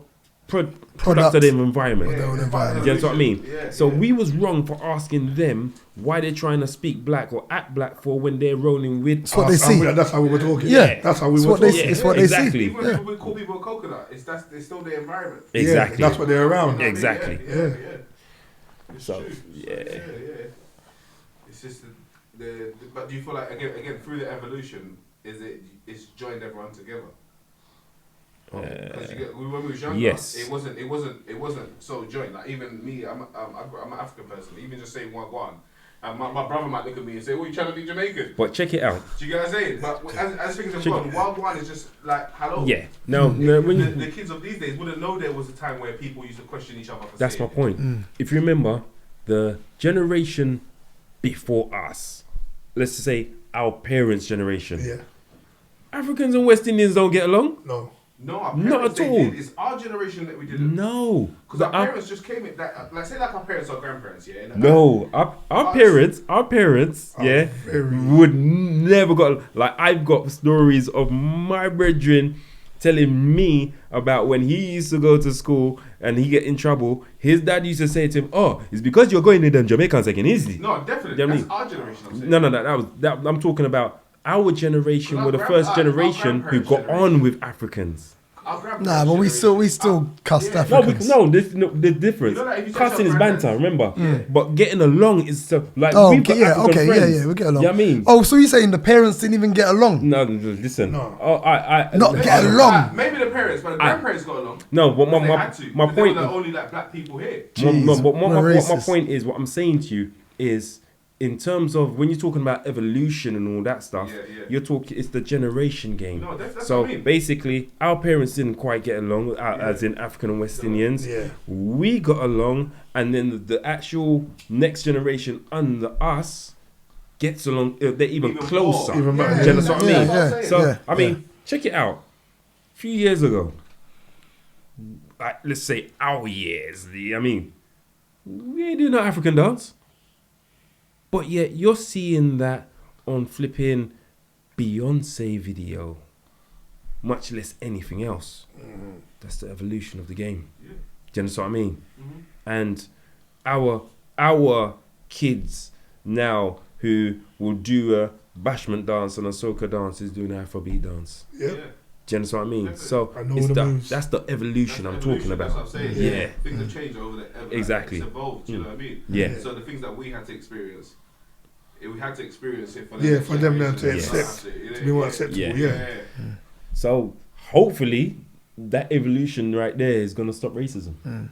product of their environment. Their own environment. You know what I mean? Yeah, So we was wrong for asking them why they're trying to speak black or act black for when they're rolling with That's what they see. That's how we were talking. Yeah. That's how we It's were what they talking. see. It's what they see. Exactly. Even when people call people a coconut, it's still their environment. Exactly. Yeah, that's what they're around. Exactly. Yeah. It's So, true. yeah. It's just but do you feel like again through the evolution, it's joined everyone together? Because when we was younger, yes. it wasn't so joined. Like even me, I'm an African person. Even just saying Wagwan, and my brother might look at me and say, "Oh, you trying to be Jamaican?" But check it out. Do you get what I'm saying? But as things have gone, Wagwan is just like hello. Yeah. No. When The kids of these days wouldn't know there was a time where people used to question each other. For that's my saying point. If you remember, the generation before us, let's just say our parents' generation, Yeah. Africans and West Indians don't get along. No. No, our Not parents, at all. Did. It's our generation that we didn't. No. Because our parents just came in. Like say like our parents or grandparents, yeah. No, our parents, yeah, would never got like I've got stories of my brethren telling me about when he used to go to school and he get in trouble. His dad used to say to him, "Oh, it's because you're going in them Jamaicans taking easy." No, definitely. You know what I That's mean? our generation. I'm saying. No, that I'm talking about. Our generation were the first generation who got on with Africans. Nah, but we still cussed Africans. The difference. You know that if you Cussing is touch banter, your remember? But getting along is so, like Oh, we've got yeah, African okay, friends. yeah, we get along. You know what I mean? Oh, so you're saying the parents didn't even get along? No, listen. No. Oh, I Not get along. Maybe the parents, but the grandparents got along. No, but Because they had to. my But point. They were only like black people here. Jeez, But we're my racist. point is, what I'm saying to you is, in terms of when you're talking about evolution and all that stuff, Yeah. you're talking. It's the generation game. No, that's so what I mean. basically, our parents didn't quite get along, as in African and West Indians. Yeah. We got along, and then the actual next generation under us gets along. They're even Even closer. more. Even better. Do you understand what I mean? Yeah, So yeah, I mean, check it out. A few years ago, like, let's say our years. I mean, we ain't doing no African dance, but yet you're seeing that on flipping Beyonce video, much less anything else. That's the evolution of the game. Yeah. Do you understand what I mean? And our kids now who will do a bashment dance and a soca dance is doing an Afrobeat dance. Yeah. Do you understand what I mean? Definitely. So I know it's the moves. that's the evolution I'm talking about. That's what I'm saying. Yeah. Things have changed over the Exactly. It's evolved. You know what I mean? Yeah. So the things that we had to experience, we had to experience it for Yeah, for them now to generations to accept, have to be more acceptable. Yeah. Yeah. So hopefully that evolution right there is gonna stop racism.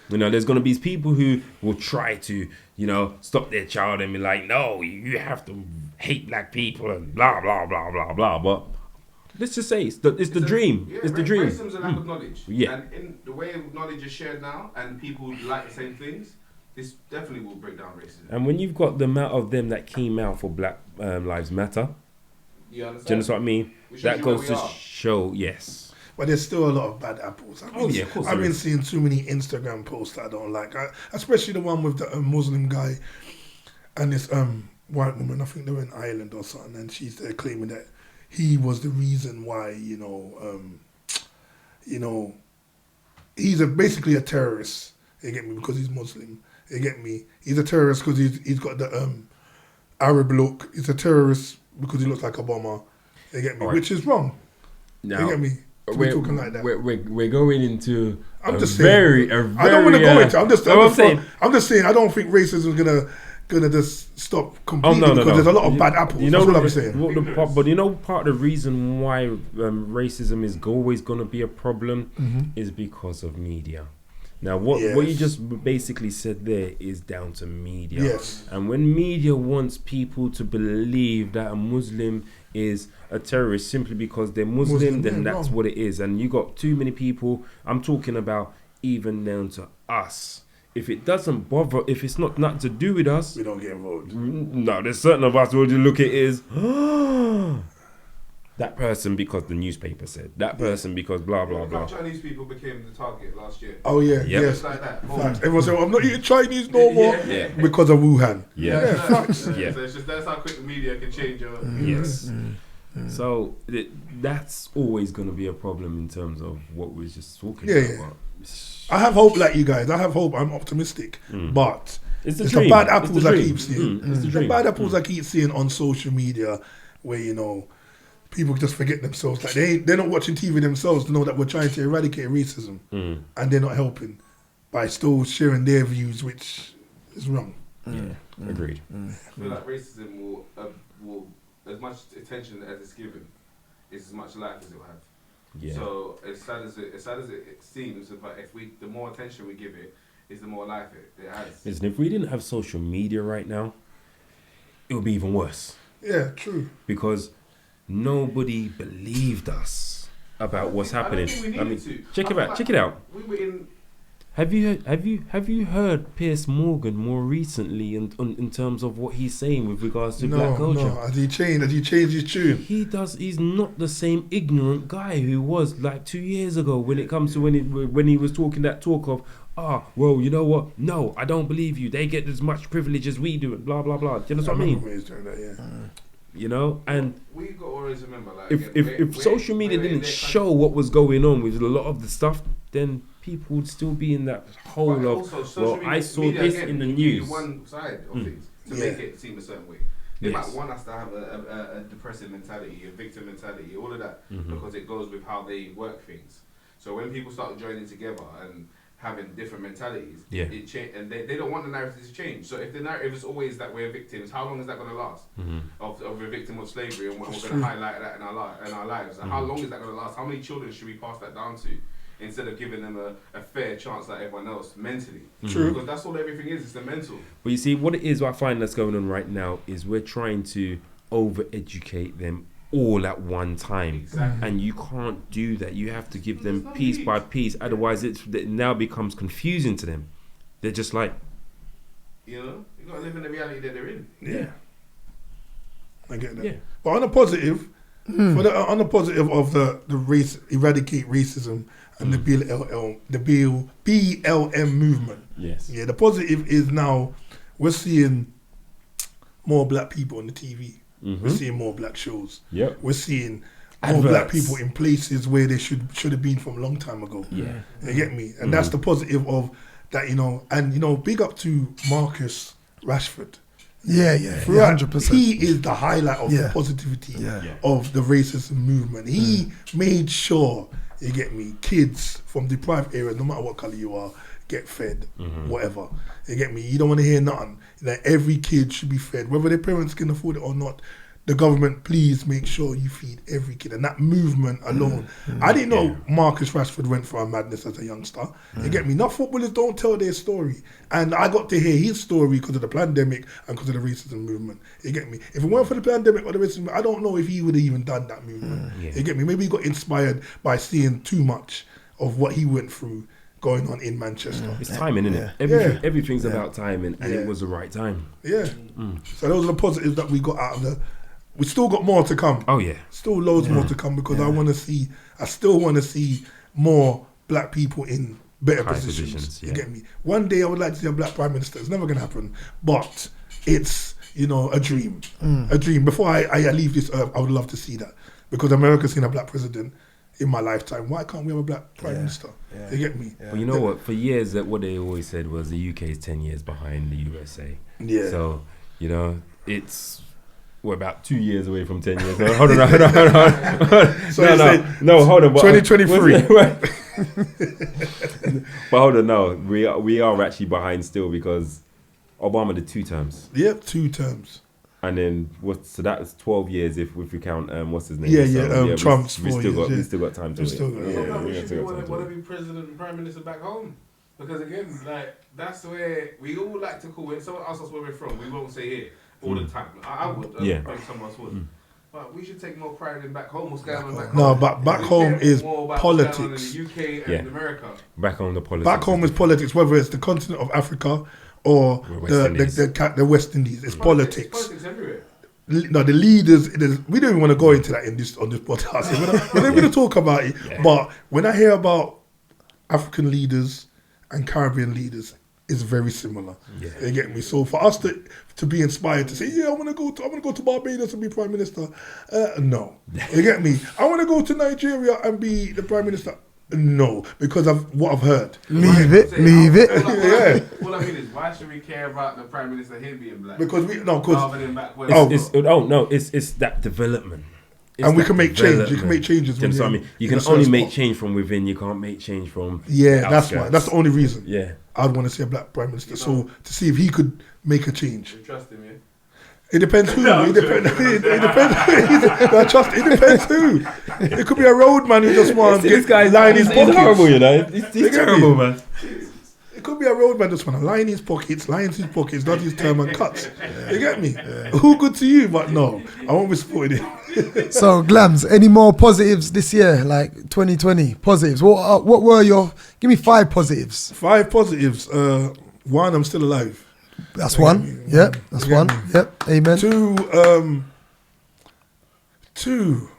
You know, there's gonna be people who will try to, stop their child and be like, no, you have to hate black people and blah blah blah blah blah. But let's just say it's the dream. Yeah, It's the dream. Racism's a lack of knowledge. Yeah. And in the way knowledge is shared now, and people like the same things, this definitely will break down racism. And when you've got the amount of them that came out for Black Lives Matter, You understand? do you understand what I mean? We should That show goes where to we are. show, yes. But there's still a lot of bad apples. Oh, yeah, of course I've there been is. seeing too many Instagram posts that I don't like, especially the one with the Muslim guy and this white woman. I think they were in Ireland or something, and she's there claiming that he was the reason why, he's basically a terrorist. You get me? Because he's Muslim. You get me? He's a terrorist because he's got the Arab look. He's a terrorist because he looks like Obama. You get me? Right. Which is wrong. Now, You get me? to be talking like that. We're going into I'm just saying. I don't want to go into. I'm just saying. I don't think racism is gonna just stop completely because there's a lot of bad apples. That's what I'm saying. But you know, part of the reason why racism is always going to be a problem is because of media. Now, what you just basically said there is down to media. Yes. And when media wants people to believe that a Muslim is a terrorist simply because they're Muslim, then that's what it is. And you got too many people, I'm talking about even down to us. If it doesn't bother, if it's not nothing to do with us, we don't get involved. No, there's certain of us who will look at it as that person because the newspaper said, that person because blah blah blah. Chinese people became the target last year. Oh yeah, yes. Like that. Everyone said, "I'm not eating Chinese no more because of Wuhan." So it's just that's how quick the media can change. Yes. So that's always going to be a problem in terms of what we were just talking about. I have hope, like you guys. I have hope. I'm optimistic, but it's the bad apples I keep seeing. It's the bad apples I keep seeing on social media, where people just forget themselves. Like they're not watching TV themselves to know that we're trying to eradicate racism, and they're not helping by still sharing their views, which is wrong. Agreed. I feel like racism will as much attention as it's given, is as much life as it will have. Yeah. So as sad as it seems, but the more attention we give it, is the more life it has. Listen, if we didn't have social media right now, it would be even worse. Yeah, true. Because nobody believed us about what's happening. Check it out. We were in. Have you heard Piers Morgan more recently in terms of what he's saying with regards to black culture? No, has he changed his tune? He's not the same ignorant guy who was like 2 years ago when it comes to when he was talking that talk of well, you know what? No, I don't believe you. They get as much privilege as we do and blah blah blah. Do you know what I mean? He's doing that, and we got to always remember, like, if social media didn't show what was going on with a lot of the stuff, then people would still be in that hole I saw this in the news. One side of things to make it seem a certain way. They might want us to have a depressive mentality, a victim mentality, all of that, because it goes with how they work things. So when people start joining together and having different mentalities, and they don't want the narrative to change. So if the narrative is always that we're victims, how long is that going to last? Of a victim of slavery, and we're going to highlight that in our lives. And how long is that going to last? How many children should we pass that down to, instead of giving them a fair chance like everyone else mentally? True. Because that's all everything is. It's the mental. But you see, what it is, what I find that's going on right now is we're trying to over-educate them all at one time. Exactly. And you can't do that. You have to give them piece by piece. Otherwise, it now becomes confusing to them. They're just like... you got to live in the reality that they're in. Yeah. I get that. Yeah. But on a positive, on the positive of the race, eradicate racism and the BLM movement. Yes. Yeah, the positive is now we're seeing more black people on the TV. We're seeing more black shows. Yep. We're seeing Adverts. more black people in places where they should have been from a long time ago. Yeah. You get me? And that's the positive of that, and big up to Marcus Rashford. Yeah, 100%. He is the highlight of the positivity of the racism movement. He made sure, you get me, kids from deprived areas, no matter what colour you are, get fed, whatever. You get me? You don't want to hear nothing. Like, every kid should be fed, whether their parents can afford it or not. The government, please make sure you feed every kid. And that movement alone. I didn't know Marcus Rashford went for a madness as a youngster. You get me? Not footballers don't tell their story. And I got to hear his story because of the pandemic and because of the racism movement. You get me? If it weren't for the pandemic or the racism, I don't know if he would have even done that movement. You get me? Maybe he got inspired by seeing too much of what he went through going on in Manchester. It's timing, isn't it? Everything's about timing, and it was the right time. Yeah. So those are the positives that we got out of the... We still got more to come. Oh yeah. Still loads more to come because I still want to see more black people in better positions. You get me? One day I would like to see a black prime minister. It's never going to happen. But it's, a dream. A dream. Before I leave this earth, I would love to see that. Because America's seen a black president in my lifetime. Why can't we have a black prime minister? You get me? Well, you know what? For years, what they always said was the UK is 10 years behind the USA. Yeah. So, it's... we're about 2 years away from 10 years. Hold on. So no, hold on. 2023. But hold on, no, we are actually behind still because Obama did 2 terms. Yep, 2 terms. And then so that's 12 years if we count what's his name? Yeah, Trump's we 4 still years. We still got time to We still got- wait. We should want to be president and prime minister back home. Because again, like that's where we all like to call it. Someone asks us where we're from, we won't say here all the time. I would, maybe someone else would. But we should take more pride in back home. What's going on back home? No, but back home is more about politics. what's going on in the UK and America. Back home, the politics. Back home is politics, whether it's the continent of Africa or the West Indies. It's politics. Politics everywhere. No, the leaders. We don't even want to go into that on this podcast. We're not going to talk about it. Yeah. But when I hear about African leaders and Caribbean leaders, it's very similar. Yeah. You get me? So for us to be inspired to say, yeah, I want to go to Barbados and be prime minister. No, you get me? I want to go to Nigeria and be the prime minister. No, because of what I've heard. Leave it. All I mean is, why should we care about the prime minister here being black? Because it's that development. And we can make change. You can make changes. You can only make change from within. You can't make change from. Yeah, that's why. That's the only reason. Yeah, I'd want to see a black prime minister. So to see if he could make a change. You trust him, yeah? It depends who. It depends. I trust. It depends who. It could be a roadman who just wants to this guy line his pockets. He's horrible, you know. He's terrible, man. It could be a roadman just want to line his pockets, does his term and cuts. You get me? Who good to you? But no, I won't be supporting him. So Glams, any more positives this year, like 2020 positives? What were your? Give me 5 positives. 5 positives. 1, I'm still alive. That's one. Yep, that's one. Yep, amen. 2.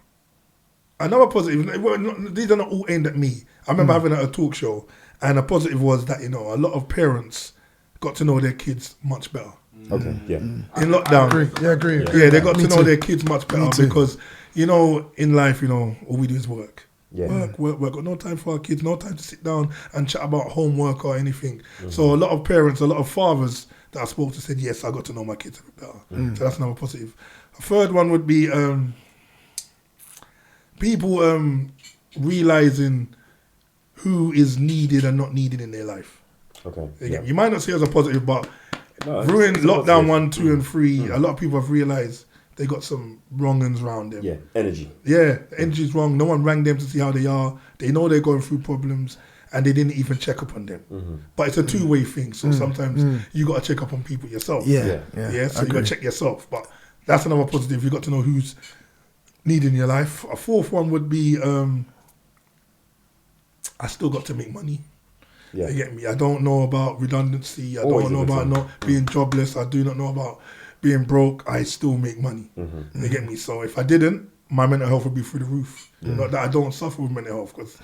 Another positive. These are not all aimed at me. I remember having a talk show, and a positive was that a lot of parents got to know their kids much better. Okay, yeah. In lockdown, agree. Yeah, they got to know their kids much better because in life, all we do is work. Yeah. Work. Got no time for our kids, no time to sit down and chat about homework or anything. Mm-hmm. So a lot of parents, a lot of fathers that I spoke to said, yes, I got to know my kids a bit better. Mm. So that's another positive. A third one would be people realizing who is needed and not needed in their life. Okay. You might not see it as a positive, but during lockdown 1, 2, and 3, a lot of people have realized they got some wrong-uns around them. Yeah, energy. Yeah, energy's wrong. No one rang them to see how they are. They know they're going through problems, and they didn't even check up on them. Mm-hmm. But it's a two-way thing, so sometimes you got to check up on people yourself. Yeah. So you got to check yourself. But that's another positive. You got to know who's needed in your life. A 4th one would be, I still got to make money. Yeah. You get me? I don't know about redundancy. I don't know about not being jobless. I do not know about being broke. I still make money. Mm-hmm. You get me? So if I didn't, my mental health would be through the roof. Mm-hmm. Not that I don't suffer with mental health, because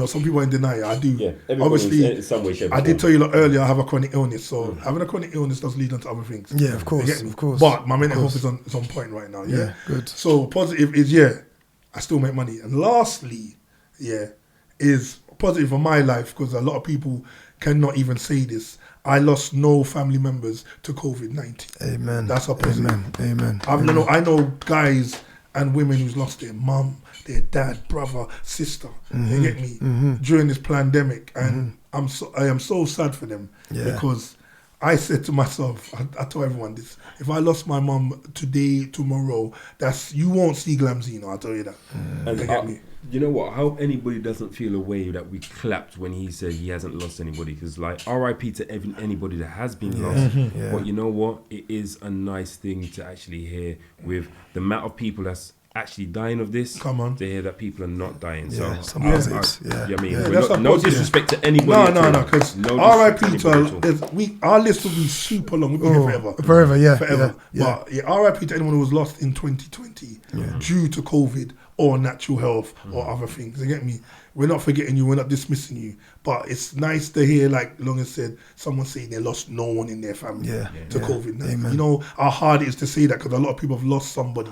some people are in denial. I do. Yeah, obviously, in some way, shape, I did tell you earlier I have a chronic illness. So having a chronic illness does lead on to other things. Yeah, of course. You get me? Of course. But my mental health is on point right now. Yeah, good. So positive is I still make money. And lastly, is positive for my life, because a lot of people cannot even say this. I lost no family members to COVID-19. Amen. That's a positive. Amen. I know guys and women who's lost their mum, their dad, brother, sister. Mm-hmm. You get me? During this pandemic, and I am so sad for them because I said to myself, I told everyone this: if I lost my mum today, tomorrow, you won't see Glamzino. I tell you that. And you get me? You know what? I hope anybody doesn't feel a way that we clapped when he said he hasn't lost anybody, because RIP to anybody that has been lost. Yeah. But you know what? It is a nice thing to actually hear with the amount of people that's actually dying of this. Come on. To hear that people are not dying. Yeah, so no disrespect to anybody. No, because RIP to our list will be super long. We'll be here forever. Forever. Yeah. But RIP to anyone who was lost in 2020 due to COVID or natural health or other things. You get me? We're not forgetting you. We're not dismissing you. But it's nice to hear, like Long has said, someone saying they lost no one in their family to COVID-19. Amen. You know how hard it is to say that, because a lot of people have lost somebody.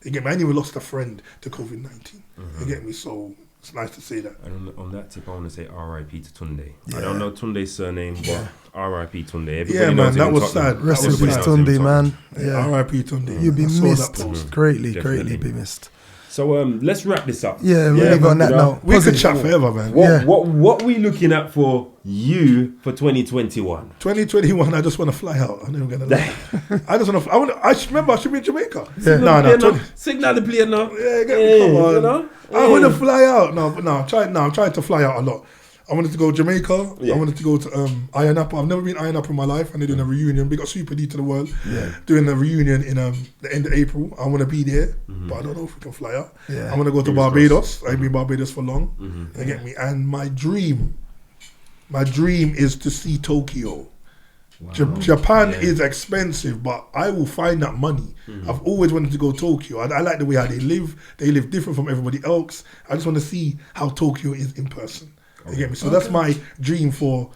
You get me? I ain't even lost a friend to COVID-19. You get me? So It's nice to see that. And on that tip, I want to say R.I.P. to Tunde. I don't know Tunde's surname, but R.I.P. Tunde. Everybody knows that him was in Tottenham. sad. Rest in That was peace, sad. Tunde, man. Yeah. R.I.P. Tunde. You'll be I saw missed. that post. Greatly, Definitely. greatly be missed. So let's wrap this up. Yeah, really man, on that you know, note. We could Positive. chat forever, man. What we looking at for you for 2021? 2021, I just want to fly out. I'm not even gonna lie. I just want to. I remember I should be in Jamaica. Yeah. No. Signal the plane now. Yeah, get me, come on. You know? I want to fly out. I'm trying to fly out a lot. I wanted to go to Jamaica. Yeah. I wanted to go to Iron Apple. I've never been Iron Apple in my life, and they're doing a reunion. Big up Super D to the world. Yeah. Doing a reunion in the end of April. I want to be there, but I don't know if we can fly out. Yeah. I want to go to Fingers Barbados. I've been in Barbados for long. You get me? And my dream is to see Tokyo. Wow. Japan is expensive, but I will find that money. I've always wanted to go to Tokyo. I like the way how they live. They live different from everybody else. I just want to see how Tokyo is in person. You get me? So that's my dream for.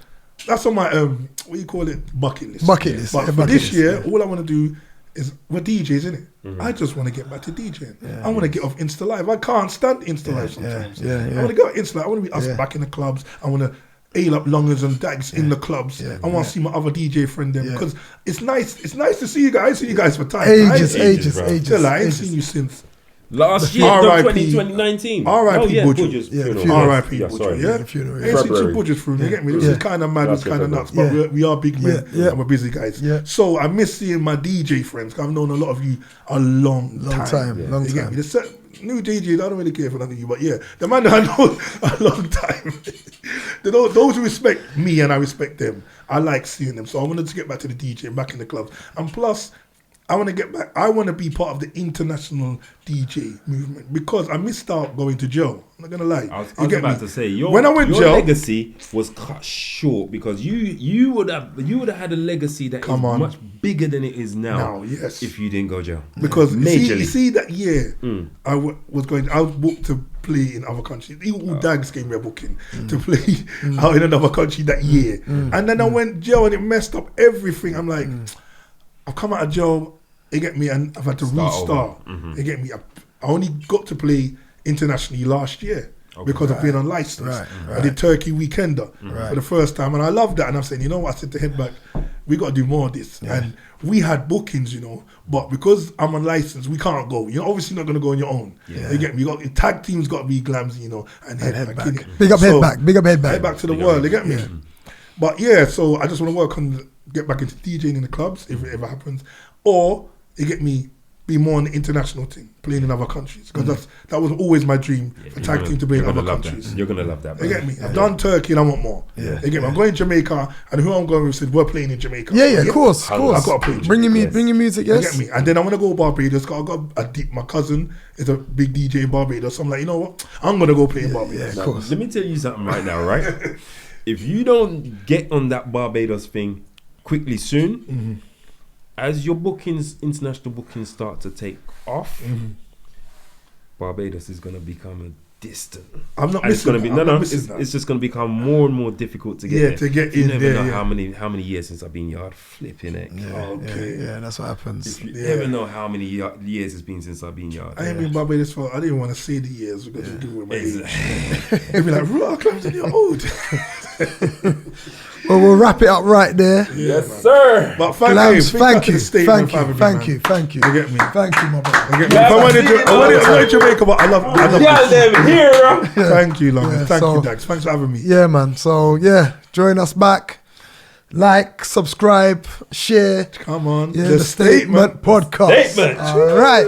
That's on my what do you call it? Bucket list. Bucket list. But Yeah, for bucket this list, year, yeah. all I want to do is we're DJs, innit? I just want to get back to DJing. I want to get off Insta Live. I can't stand Insta Live sometimes. yeah. I want to go Insta Live. I want to be us back in the clubs. I want to ale up Longers and Dagz in the clubs. I want to see my other DJ friend them because it's nice. It's nice to see you guys. I see you guys for time. Ages. Still, I ain't seen you since. Last year, R.I.P. 2019. R.I.P. Budget. Budget's Yeah, funeral. funeral. R.I.P. Yeah, Budget. sorry. Yeah, Funeral, ain't seen two February. budgets through. You get me? This is kind of mad. It's kind of nuts, but we are big men and we're busy guys. Yeah. So I miss seeing my DJ friends. 'Cause I've known a lot of you a long time. Long You get time. me? The new DJs, I don't really care for none of you, but yeah, the man that I know a long time. Those who respect me and I respect them, I like seeing them. So I wanted to get back to the DJ, back in the clubs, and plus. I want to get back. I want to be part of the international DJ movement because I missed out going to jail. I'm not gonna lie. I was about to say when I went your jail, legacy was cut short because you would have had a legacy that is much bigger than it is now. Yes. If you didn't go jail. Because majorly. you see that year I was booked to play in other countries. Even Dagz gave me a booking to play out in another country that year, and then I went jail and it messed up everything. I'm like. I've come out of jail, you get me, and I've had to restart. You get me. I only got to play internationally last year because I've been unlicensed. I did Turkey Weekender for the first time, and I love that. And I'm saying, you know what? I said to him back, we got to do more of this. And we had bookings, you know, but because I'm unlicensed, we can't go. You're obviously not going to go on your own. You get me. You got your tag team's got to be Glamzino and Headback. Big up Headback. Big up Headback. Head back to the world. You get me. But yeah, so I just want to work on get back into DJing in the clubs if it ever happens, or you get me be more on the international thing, playing in other countries because that was always my dream for tag team to play in other countries. You're gonna love that. You get me? I've done Turkey and I want more. You get me? I'm going to Jamaica, and who I'm going with said we're playing in Jamaica. Of course. I've got to play. Bring your music. You get me? And then I want to go to Barbados. My cousin is a big DJ in Barbados. So I'm like, you know what? I'm gonna go play in Barbados. Of course. Let me tell you something right now, right? If you don't get on that Barbados thing quickly soon, as your international bookings start to take off, Barbados is going to become a distant. I'm not and missing. It's just going to become more and more difficult to get there. To get you in never there. know how many years since I've been yard flipping it. Yeah, that's what happens. You never know how many years it's been since I've been yard. I ain't been Barbados for. I didn't want to say the years because you give away my age. They'd be like, "Bro, Clemson, you're old." Well, we'll wrap it up right there. Yes, sir. But Glams, thank you. You You get me? Thank you, my brother. You get me? If I went to Jamaica, but I love them here. Thank you, Long. Yeah, Thank so- you, Dax. Thanks for having me. Yeah, man. So, join us back. Like, subscribe, share. Come on. Yeah, the Statement Podcast. Statement. All right.